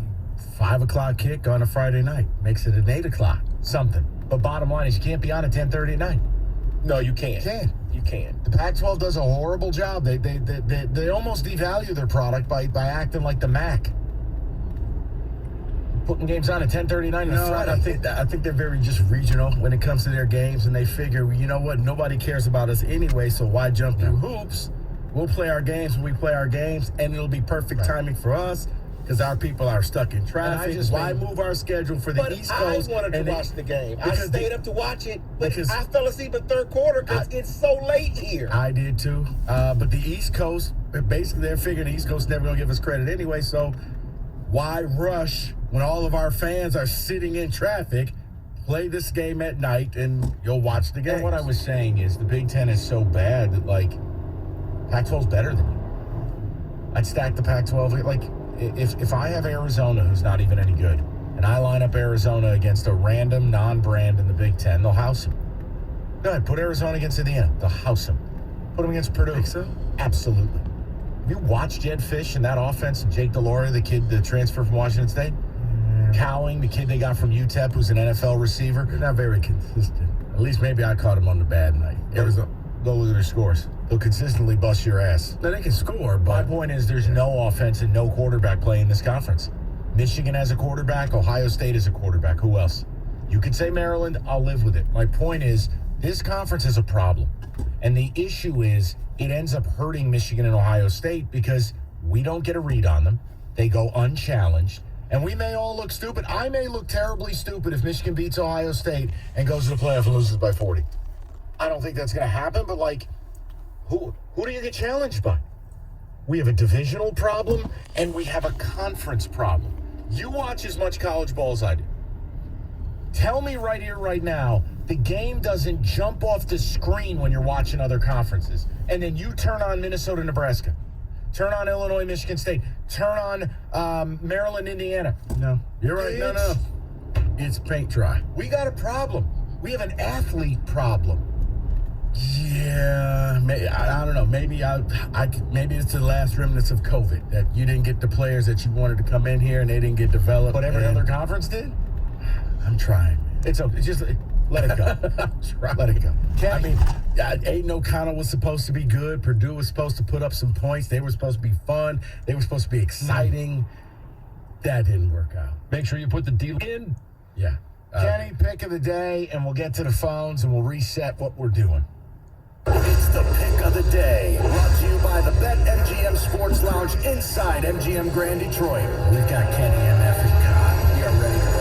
5 o'clock kick on a Friday night. Makes it an 8 o'clock. Something. But bottom line is you can't be on at 10:30 at night. No, you can't. You can't. The Pac-12 does a horrible job. They almost devalue their product by acting like the MAC. Putting games on at 10:30 at night on Friday. I think they're very just regional when it comes to their games, and they figure, you know what, nobody cares about us anyway, so why jump through hoops? We'll play our games when we play our games, and it'll be perfect timing for us because our people are stuck in traffic. Why move our schedule for the East Coast? I wanted to watch the game. I stayed up to watch it, but I fell asleep in the third quarter because it's so late here. I did too. But the East Coast, basically they're figuring the East Coast never going to give us credit anyway, so why rush when all of our fans are sitting in traffic? Play this game at night and you'll watch the game. And what I was saying is the Big Ten is so bad that, like, Pac-12's better than you. I'd stack the Pac-12. Like, if I have Arizona, who's not even any good, and I line up Arizona against a random non-brand in the Big Ten, they'll house him. Go ahead, put Arizona against Indiana. They'll house him. Put him against Purdue. Think so? Absolutely. Have you watched Jed Fish and that offense? Jake DeLoria, the kid, the transfer from Washington State? Cowing, the kid they got from UTEP, who's an NFL receiver. They're not very consistent. At least maybe I caught him on the bad night. Arizona, go look at their scores. They'll consistently bust your ass. No, they can score, but my point is there's no offense and no quarterback play in this conference. Michigan has a quarterback. Ohio State has a quarterback. Who else? You could say Maryland. I'll live with it. My point is this conference is a problem. And the issue is it ends up hurting Michigan and Ohio State because we don't get a read on them. They go unchallenged. And we may all look stupid. I may look terribly stupid if Michigan beats Ohio State and goes to the playoff and loses by 40. I don't think that's going to happen, but, like, who do you get challenged by? We have a divisional problem, and we have a conference problem. You watch as much college ball as I do. Tell me right here, right now, the game doesn't jump off the screen when you're watching other conferences. And then you turn on Minnesota, Nebraska. Turn on Illinois, Michigan State. Turn on Maryland, Indiana. No. You're right. No. It's paint dry. We got a problem. We have an athlete problem. Yeah, I don't know. Maybe maybe it's the last remnants of COVID, that you didn't get the players that you wanted to come in here and they didn't get developed. But every other conference did? I'm trying. It's okay. Just let it go. Let it go. I mean, Aiden O'Connell was supposed to be good. Purdue was supposed to put up some points. They were supposed to be fun. They were supposed to be exciting. That didn't work out. Make sure you put the deal in. Yeah. Kenny, pick of the day, and we'll get to the phones, and we'll reset what we're doing. It's the pick of the day, brought to you by the BetMGM Sports Lounge inside MGM Grand Detroit. We've got Kenny MF and Cod. We are ready to roll.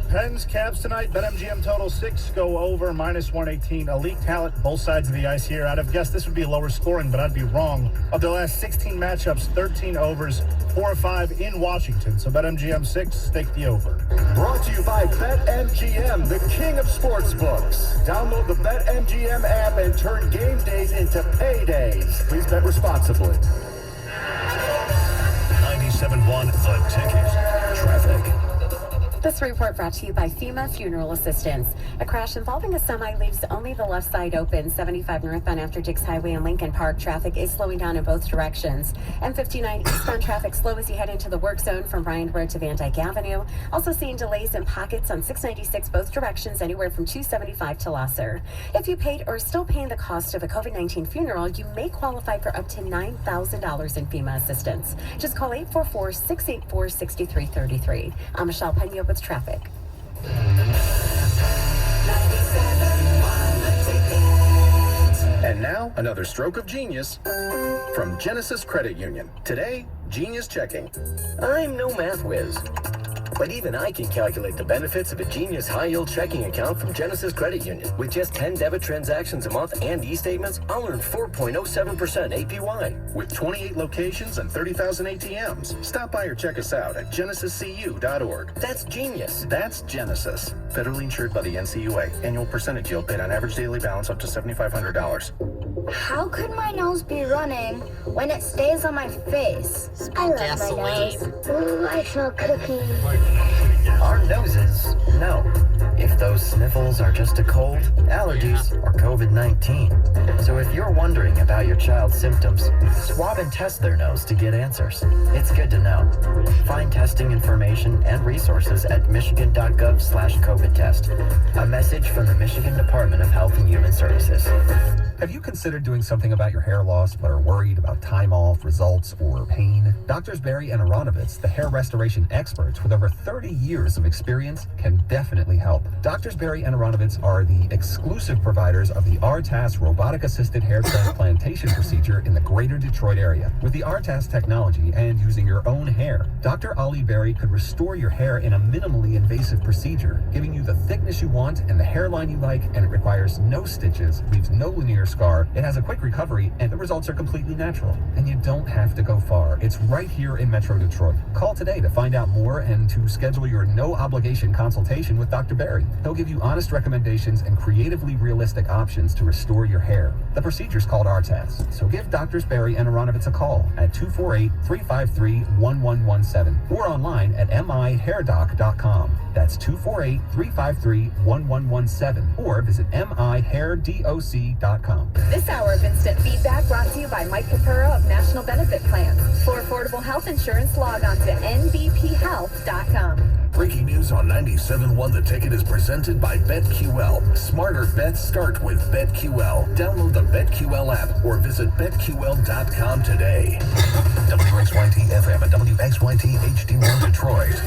Pens, Cavs tonight. BetMGM total 6, go over, -118. Elite talent, both sides of the ice here. I'd have guessed this would be lower scoring, but I'd be wrong. Of their last 16 matchups, 13 overs, 4 or 5 in Washington. So BetMGM 6, stake the over. Brought to you by BetMGM, the king of sportsbooks. Download the BetMGM app and turn game days into paydays. Please bet responsibly. 97.1 The Ticket. Traffic. This report brought to you by FEMA Funeral Assistance. A crash involving a semi leaves only the left side open. 75 northbound after Dix Highway and Lincoln Park. Traffic is slowing down in both directions. M59 eastbound traffic slow as you head into the work zone from Bryant Road to Van Dyke Avenue. Also seeing delays in pockets on 696 both directions, anywhere from 275 to Lasser. If you paid or still paying the cost of a COVID-19 funeral, you may qualify for up to $9,000 in FEMA assistance. Just call 844-684-6333. I'm Michelle Pena with traffic. And now, another stroke of genius from Genesis Credit Union. Today, Genius Checking. I'm no math whiz, but even I can calculate the benefits of a Genius high-yield checking account from Genesis Credit Union. With just 10 debit transactions a month and e-statements, I'll earn 4.07% APY. With 28 locations and 30,000 ATMs. Stop by or check us out at genesiscu.org. That's genius. That's Genesis. Federally insured by the NCUA. Annual percentage yield paid on average daily balance up to $7,500. How could my nose be running when it stays on my face? I love gasoline. my nose. Ooh, I smell cooking. Our noses know if those sniffles are just a cold, allergies, or COVID-19. So if you're wondering about your child's symptoms, swab and test their nose to get answers. It's good to know. Find testing information and resources at michigan.gov/COVID test. A message from the Michigan Department of Health and Human Services. Have you considered doing something about your hair loss but are worried about time off, results, or pain? Doctors Berry and Aronovitz, the hair restoration experts with over 30 years of experience, can definitely help. Doctors Berry and Aronovitz are the exclusive providers of the RTAS robotic-assisted hair transplantation procedure in the greater Detroit area. With the RTAS technology and using your own hair, Dr. Ali Berry could restore your hair in a minimally invasive procedure, giving you the thickness you want and the hairline you like, and it requires no stitches, leaves no linear scar. It has a quick recovery, and the results are completely natural. And you don't have to go far. It's right here in Metro Detroit. Call today to find out more and to schedule your no-obligation consultation with Dr. Berry. He'll give you honest recommendations and creatively realistic options to restore your hair. The procedure's called RTAS, so give Doctors Berry and Aronovitz a call at 248-353-1117 or online at mihairdoc.com. That's 248-353-1117 or visit mihairdoc.com. This hour of instant feedback brought to you by Mike Capura of National Benefit Plans. For affordable health insurance, log on to nbphealth.com. Breaking news on 97.1 The Ticket is presented by BetQL. Smarter bets start with BetQL. Download the BetQL app or visit betql.com today. WXYT FM and WXYT HD1 Detroit.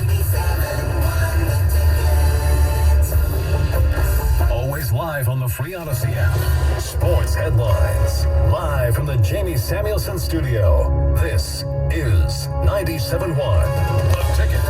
Always live. live on the free Odyssey app. Sports headlines, live from the Jamie Samuelson studio. This is 97.1 The Ticket.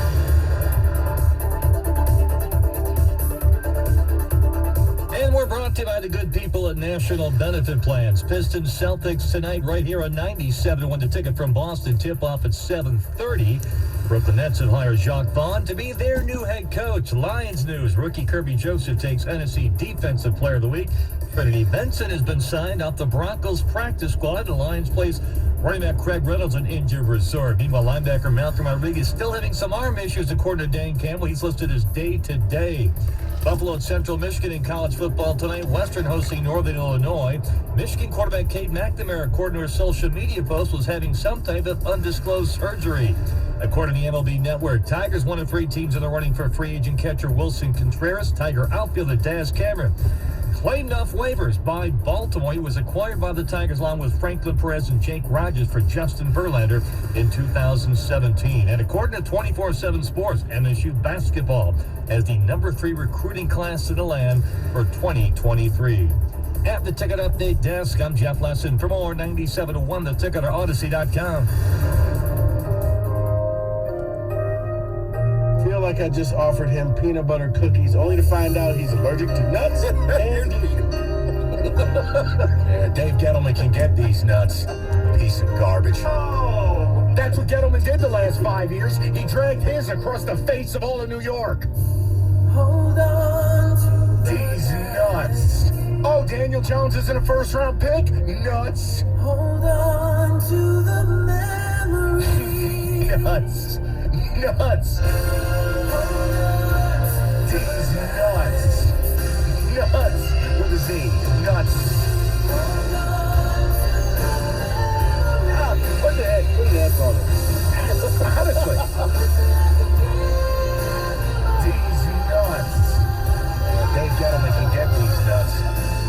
And we're brought to you by the good people at National Benefit Plans. Pistons Celtics tonight right here on 97.1 The Ticket from Boston. Tip-off at 7:30. Brooklyn Nets have hired Jacques Vaughn to be their new head coach. Lions news. Rookie Kirby Joseph takes NFC Defensive Player of the Week. Trinity Benson has been signed off the Broncos practice squad. The Lions place running back Craig Reynolds on injured reserve. Meanwhile, linebacker Malcolm Rodriguez still having some arm issues, according to Dan Campbell. He's listed as day-to-day. Buffalo at Central Michigan in college football tonight. Western hosting Northern Illinois. Michigan quarterback Kate McNamara, according to her social media post, was having some type of undisclosed surgery. According to the MLB Network, Tigers one of 3 teams in the running for free agent catcher Wilson Contreras. Tiger outfielder Daz Cameron claimed off waivers by Baltimore. He was acquired by the Tigers along with Franklin Perez and Jake Rogers for Justin Verlander in 2017. And according to 24/7 Sports, MSU basketball has the number 3 recruiting class in the land for 2023. At the Ticket Update Desk, I'm Jeff Lesson. For more 97.1 The Ticket or Odyssey.com. Feel like I just offered him peanut butter cookies only to find out he's allergic to nuts and Yeah, Dave Gettleman can get these nuts. Piece of garbage. Oh, that's what Gettleman did the last 5 years. He dragged his across the face of all of New York. Hold on to these nuts. Oh, Daniel Jones isn't a first-round pick? Nuts. Hold on to the memory. Nuts. Nuts. These nuts. Nuts. With a Z. Nuts. What the heck? What the heck on it? Honestly. These nuts. Dave Gettleman can get these nuts.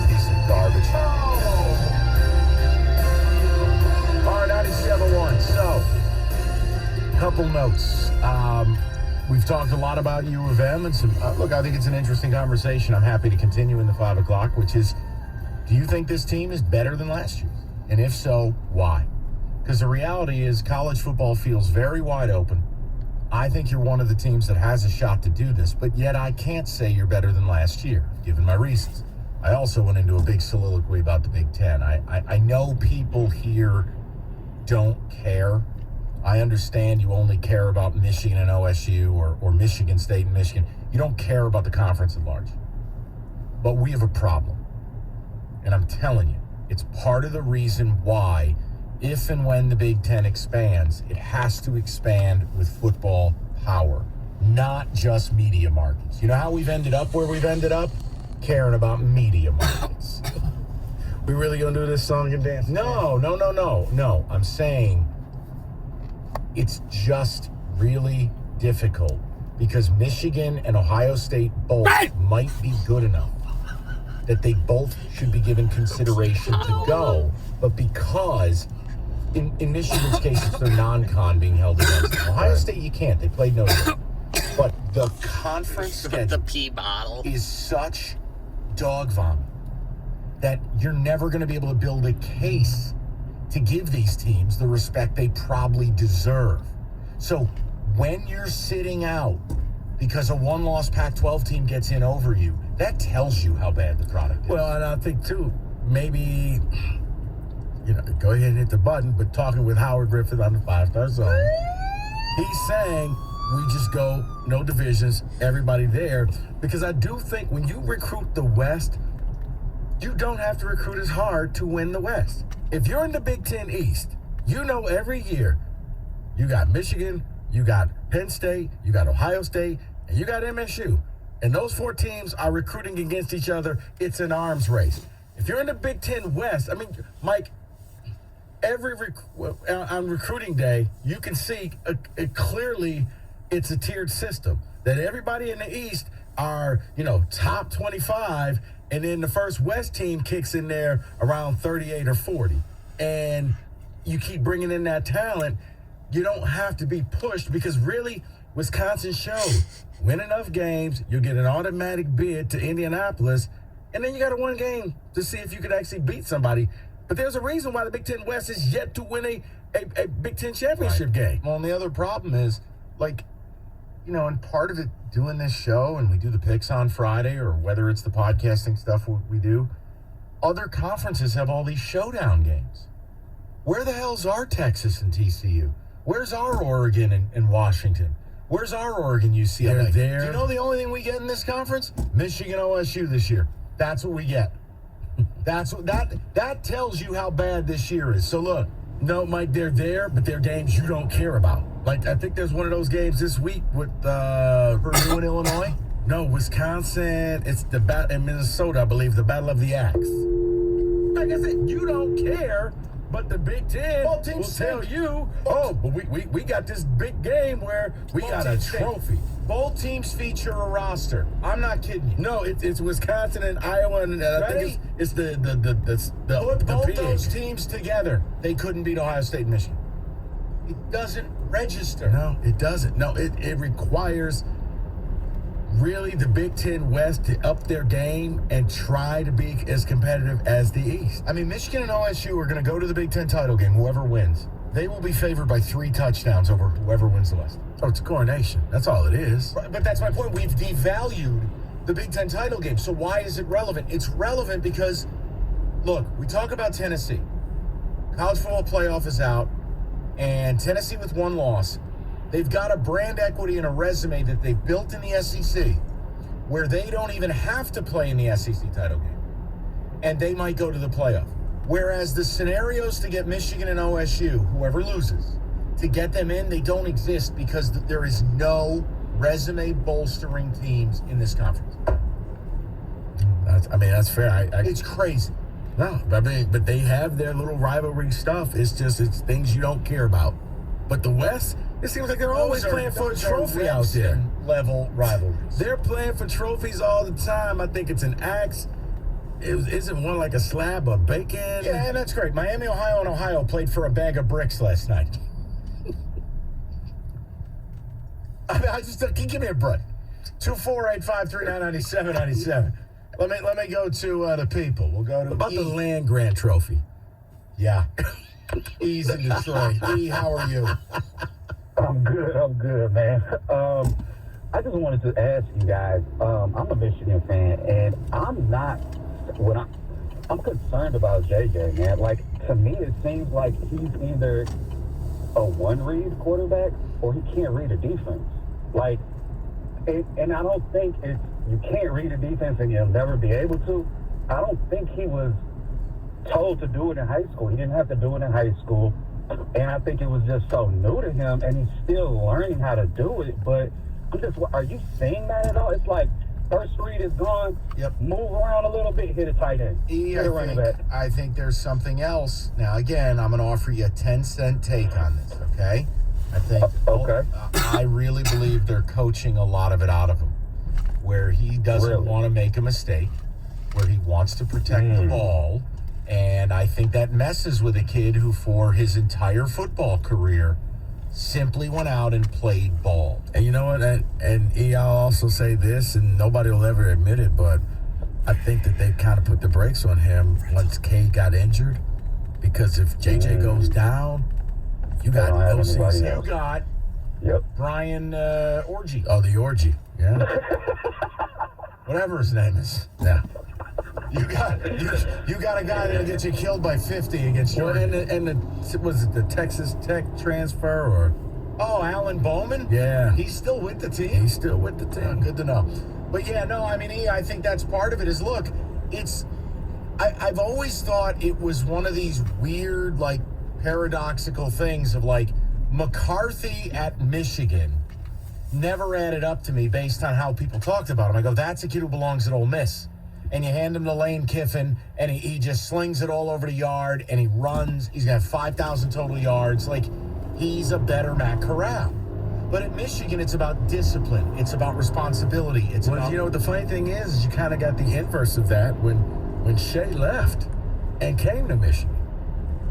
Piece of garbage. R97.1. So, couple notes. We've talked a lot about U of M and some. Look, I think it's an interesting conversation. I'm happy to continue in the 5 o'clock, which is, do you think this team is better than last year? And if so, why? Because the reality is college football feels very wide open. I think you're one of the teams that has a shot to do this, but yet I can't say you're better than last year, given my reasons. I also went into a big soliloquy about the Big Ten. I know people here don't care. I understand you only care about Michigan and OSU or Michigan State and Michigan. You don't care about the conference at large. But we have a problem. And I'm telling you, it's part of the reason why, if and when the Big Ten expands, it has to expand with football power, not just media markets. You know how we've ended up where we've ended up? Caring about media markets. We really gonna do this song and dance? No. I'm saying it's just really difficult because Michigan and Ohio State both might be good enough that they both should be given consideration to go, but because in Michigan's case it's their non-con being held against them. Ohio State you can't. They played Notre Dame. But the conference schedule the pee bottle is such dog vomit that you're never going to be able to build a case to give these teams the respect they probably deserve. So when you're sitting out because a one-loss Pac-12 team gets in over you, that tells you how bad the product is. Well, and I think, too, maybe, go ahead and hit the button, but talking with Howard Griffith on the 5-Star Zone, he's saying we just go, no divisions, everybody there, because I do think when you recruit the West, you don't have to recruit as hard to win the West. If you're in the Big Ten East, every year you got Michigan, you got Penn State, you got Ohio State, and you got MSU. And those 4 teams are recruiting against each other. It's an arms race. If you're in the Big Ten West, Mike, on recruiting day, you can see clearly it's a tiered system. That everybody in the East are, top 25, and then the first West team kicks in there around 38 or 40. And you keep bringing in that talent. You don't have to be pushed because really, Wisconsin showed, win enough games, you'll get an automatic bid to Indianapolis, And then you got to win game to see if you could actually beat somebody. But there's a reason why the Big Ten West is yet to win a Big Ten championship game. Well, and the other problem is, like, you know, and part of it doing this show, and we do the picks on Friday, or whether it's the podcasting stuff we do, other conferences have all these showdown games. Where the hell's our Texas and TCU? Where's our Oregon and Washington? Where's our Oregon UCLA? They're there. Do you know the only thing we get in this conference? Michigan OSU this year. That's what we get. That's what that tells you how bad this year is. So look, no, Mike, they're there, but they're games you don't care about. Like, I think there's one of those games this week with Purdue and Illinois. No, Wisconsin. It's in Minnesota, I believe, the Battle of the Axe. Like I said, you don't care, but the Big Ten will tell you, but we got this big game where we got a trophy. Both teams feature a roster. I'm not kidding you. No, it's Wisconsin and Iowa, and I think it's the Put both pig. those teams together. They couldn't beat Ohio State and Michigan. It doesn't register. No, it doesn't. No, it requires really the Big Ten West to up their game and try to be as competitive as the East. I mean, Michigan and OSU are going to go to the Big Ten title game, whoever wins. They will be favored by 3 touchdowns over whoever wins the West. Oh, it's a coronation. That's all it is. But that's my point. We've devalued the Big Ten title game. So why is it relevant? It's relevant because, look, we talk about Tennessee. College football playoff is out, and Tennessee with 1 loss. They've got a brand equity and a resume that they've built in the SEC where they don't even have to play in the SEC title game. And they might go to the playoff. Whereas the scenarios to get Michigan and OSU, whoever loses, to get them in, they don't exist because there is no resume bolstering teams in this conference. That's fair. It's crazy. No, but they have their little rivalry stuff. It's things you don't care about. But the West, it seems like they're always playing for a trophy out there. Level rivalries. They're playing for trophies all the time. I think it's an axe. Isn't one like a slab of bacon? Yeah, and that's great. Miami, Ohio, and Ohio played for a bag of bricks last night. Give me a break. 248-539-9797. Let me go to the people. We'll go to about the land grant trophy. Yeah. E's in Detroit. E, how are you? I'm good, man. I just wanted to ask you guys, I'm a Michigan fan, and I'm concerned about JJ, man. Like, to me, it seems like he's either a one-read quarterback or he can't read a defense. Like, and I don't think you can't read a defense and you'll never be able to. I don't think he was told to do it in high school. He didn't have to do it in high school. And I think it was just so new to him, and he's still learning how to do it. But are you seeing that at all? It's like, first read is gone. Yep. Move around a little bit, hit a tight end. I think there's something else. Now, again, I'm going to offer you a 10-cent take on this, okay? I think I really believe they're coaching a lot of it out of him, where he doesn't want to make a mistake, where he wants to protect the ball. And I think that messes with a kid who, for his entire football career, simply went out and played ball. And you know what? And I'll also say this, and nobody will ever admit it, but I think that they kind of put the brakes on him once Cade got injured. Because if JJ goes down, you got no season. You got Brian Orgy. Oh, the Orgy. Yeah. Whatever his name is. Yeah. You got a guy that'll get you killed by 50 against your... was it the Texas Tech transfer or... Oh, Alan Bowman? Yeah. He's still with the team? He's still with the team. Good to know. But yeah, no, I mean, I think that's part of it is, look, I've always thought it was one of these weird, like, paradoxical things of, like, McCarthy at Michigan never added up to me based on how people talked about him. I go, that's a kid who belongs at Ole Miss. And you hand him to Lane Kiffin, and he just slings it all over the yard, and he runs. He's going to have 5,000 total yards. Like, he's a better Matt Corral. But at Michigan, it's about discipline. It's about responsibility. You know, the funny thing is you kind of got the inverse of that when Shea left and came to Michigan.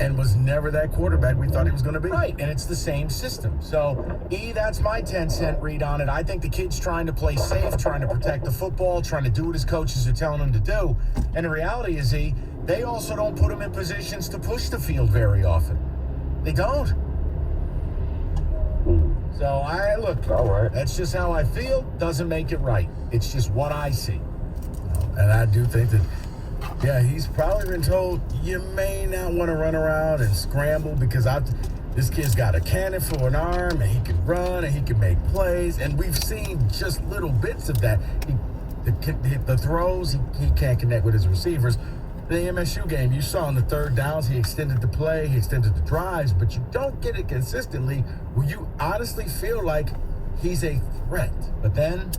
and was never that quarterback we thought he was going to be. Right, and it's the same system. So, that's my 10-cent read on it. I think the kid's trying to play safe, trying to protect the football, trying to do what his coaches are telling him to do. And the reality is, they also don't put him in positions to push the field very often. They don't. So, that's just how I feel. Doesn't make it right. It's just what I see. And I do think that, he's probably been told you may not want to run around and scramble because this kid's got a cannon for an arm and he can run and he can make plays. And we've seen just little bits of that. The throws, he can't connect with his receivers. The MSU game, you saw on the third downs, he extended the play, he extended the drives, but you don't get it consistently where you honestly feel like he's a threat. But then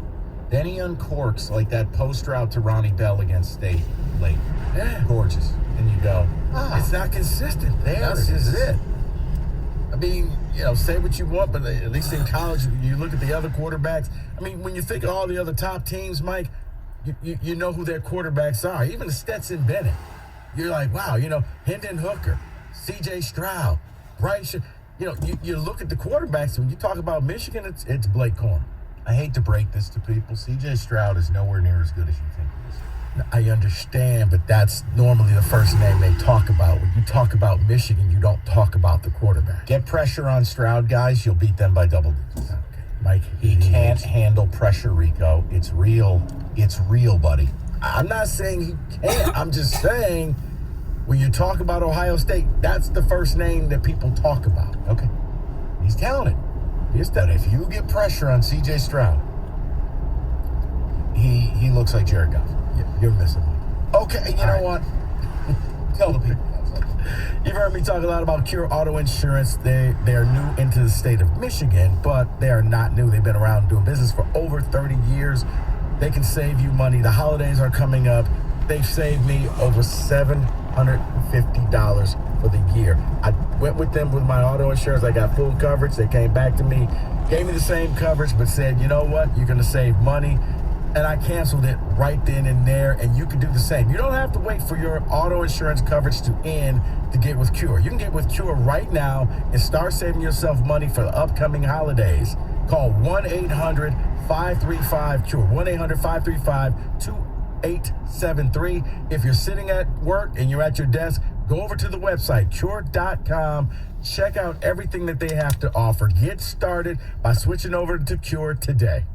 he uncorks like that post route to Ronnie Bell against State late. Yeah. Gorgeous. And you go, it's not consistent. That's it. I mean, say what you want, but at least in college, you look at the other quarterbacks. I mean, when you think of all the other top teams, Mike, you know who their quarterbacks are. Even Stetson Bennett. You're like, wow, Hendon Hooker, C.J. Stroud, Bryce. You look at the quarterbacks, when you talk about Michigan, it's Blake Corum. I hate to break this to people. C.J. Stroud is nowhere near as good as you think he is. I understand, but that's normally the first name they talk about. When you talk about Michigan, you don't talk about the quarterback. Get pressure on Stroud, guys. You'll beat them by double digits. Okay. Mike, he can't handle pressure, Rico. It's real. It's real, buddy. I'm not saying he can't. I'm just saying when you talk about Ohio State, that's the first name that people talk about. Okay. He's talented. But if you get pressure on C.J. Stroud, he looks like Jared Goff. You're missing one. Okay, you know what? Tell the people. You've heard me talk a lot about Cure Auto Insurance. They are new into the state of Michigan, but they are not new. They've been around doing business for over 30 years. They can save you money. The holidays are coming up. They've saved me over $750 for the year. I went with them with my auto insurance. I got full coverage. They came back to me, gave me the same coverage, but said, you know what? You're going to save money. And I canceled it right then and there, and you can do the same. You don't have to wait for your auto insurance coverage to end to get with Cure. You can get with Cure right now and start saving yourself money for the upcoming holidays. Call 1-800-535-CURE, 1-800-535-2873. If you're sitting at work and you're at your desk, go over to the website, cure.com. Check out everything that they have to offer. Get started by switching over to Cure today.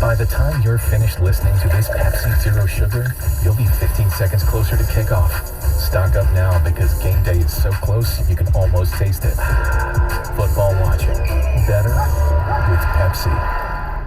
By the time you're finished listening to this Pepsi Zero Sugar, you'll be 15 seconds closer to kickoff. Stock up now because game day is so close you can almost taste it. Football watching better with Pepsi.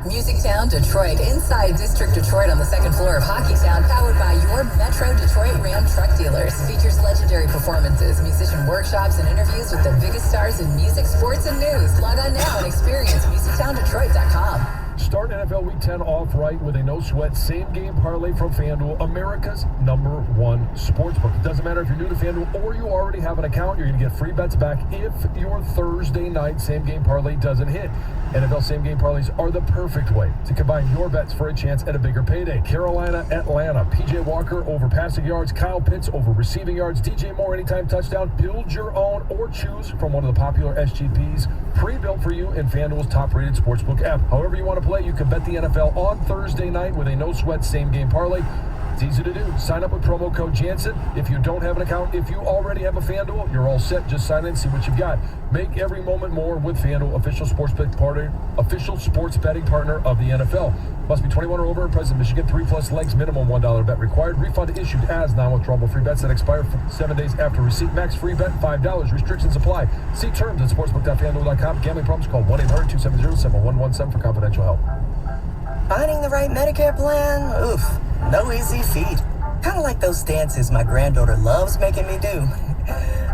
Music Town Detroit, inside District Detroit on the second floor of Hockey Town, powered by your Metro Detroit Ram truck dealers. Features legendary performances, musician workshops, and interviews with the biggest stars in music, sports, and news. Log on now and experience musictowndetroit.com. Start NFL Week 10 off right with a no-sweat same-game parlay from FanDuel, America's #1 sportsbook. It doesn't matter if you're new to FanDuel or you already have an account, you're going to get free bets back if your Thursday night same-game parlay doesn't hit. NFL same-game parlays are the perfect way to combine your bets for a chance at a bigger payday. Carolina, Atlanta, P.J. Walker over passing yards, Kyle Pitts over receiving yards, DJ Moore anytime touchdown. Build your own or choose from one of the popular SGPs pre-built for you in FanDuel's top-rated sportsbook app. However you want to play, you can bet the NFL on Thursday night with a no-sweat same-game parlay. It's easy to do. Sign up with promo code Jansen. If you don't have an account, if you already have a FanDuel, you're all set. Just sign in and see what you've got. Make every moment more with FanDuel, official sports betting partner of the NFL. Must be 21 or over and present. Michigan 3+ legs, minimum $1 bet required. Refund issued as non-withdrawable free bets that expire 7 days after receipt. Max free bet $5. Restrictions apply. See terms at sportsbook.fanduel.com. Gambling problems, call 1-800-270-7117 for confidential help. Finding the right Medicare plan? Oof, no easy feat. Kind of like those dances my granddaughter loves making me do.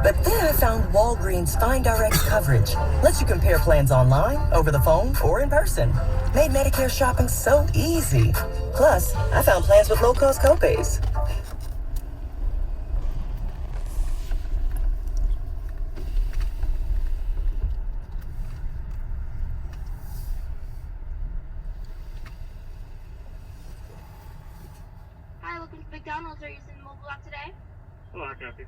But then I found Walgreens FindRx coverage. Lets you compare plans online, over the phone, or in person. Made Medicare shopping so easy. Plus, I found plans with low-cost copays. McDonald's are using the mobile app today? Oh, I copy.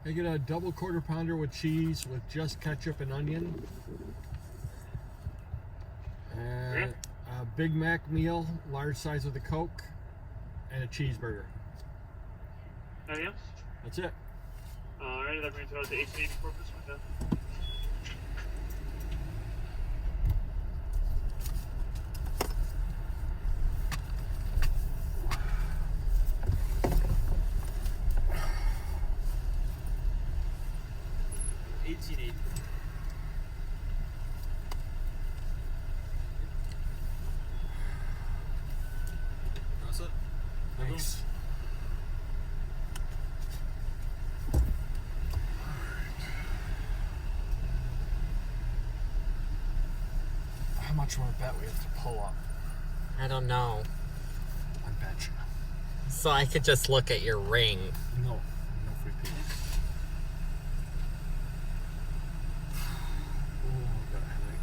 I get a double quarter pounder with cheese with just ketchup and onion. And a Big Mac meal, large size with a Coke, and a cheeseburger. Anything else? That's it. Alright, that brings us to 1884 for this one then. Thanks. How much more bet we have to pull up? I don't know. I bet you. So I could just look at your ring. No. No free peas. Oh, I got a headache.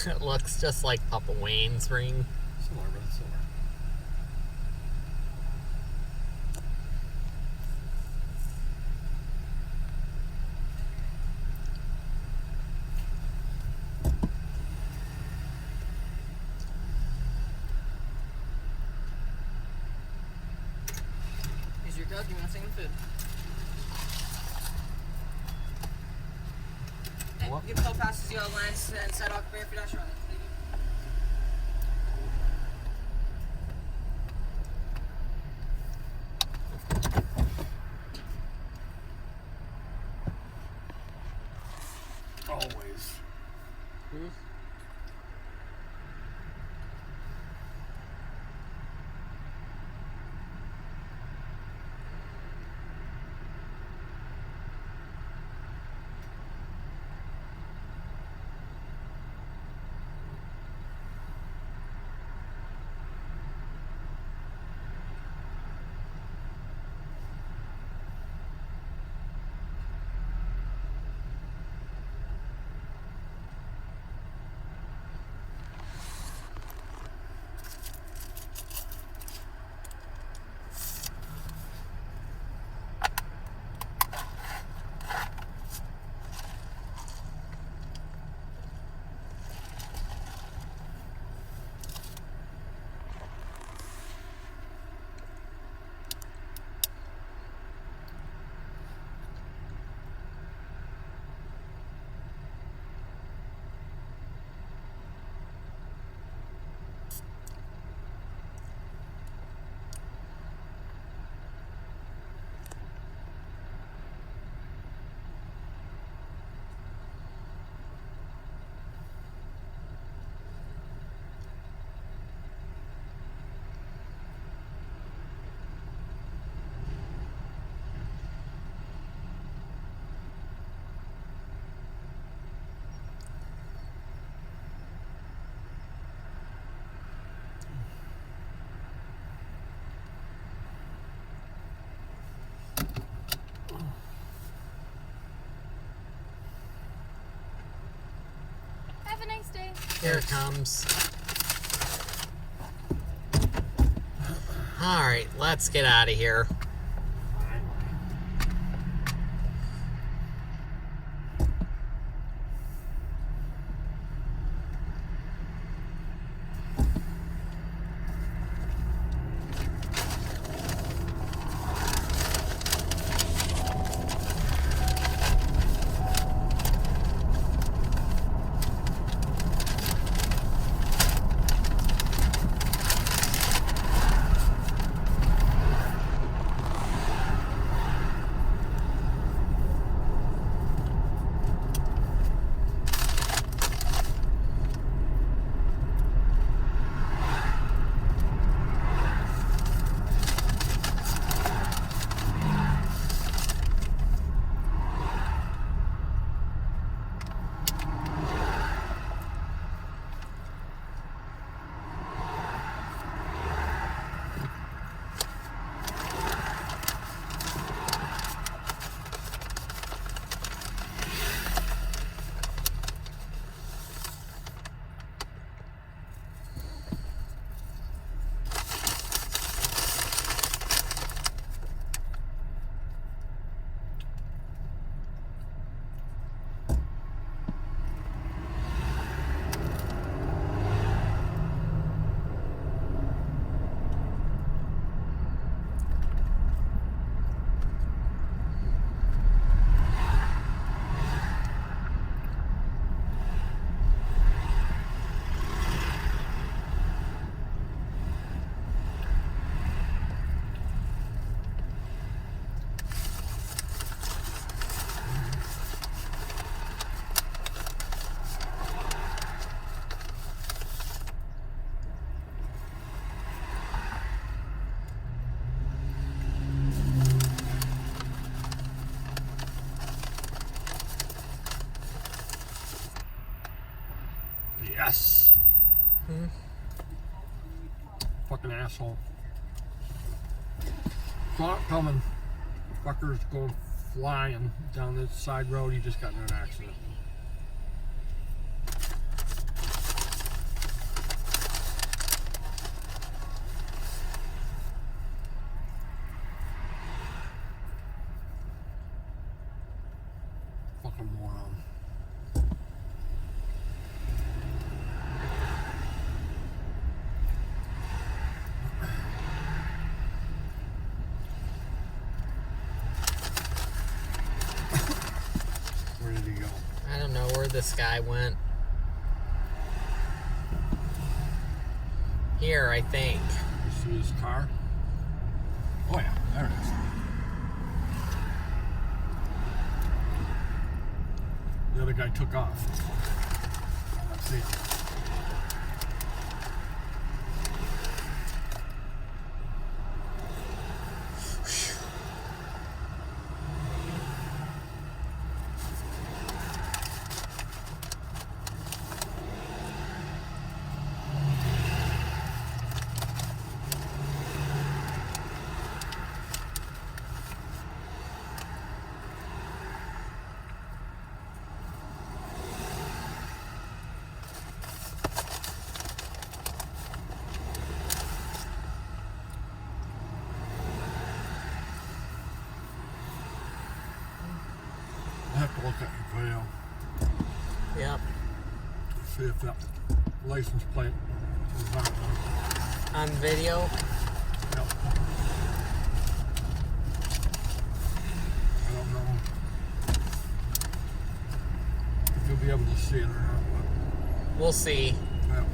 It looks just like Papa Wayne's ring. Similar, but it's similar. Here's your Doug. You want to sing the food? Hey, What? you can pull past the yellow lines and set off Bear for Dash Run. Always. Have a nice day. Here it comes. Alright, let's get out of here. Yes. Fucking asshole. Saw it coming. Fucker's going flying down this side road. He just got in an accident. Fucking moron. Where did he go? I don't know where this guy went. Here, I think. You see his car? Oh yeah, there it is. The other guy took off. Let's see. I have to look at your video. Yep. See if that license plate is not On video? Yep. I don't know if you'll be able to see it or not, but We'll see. yeah.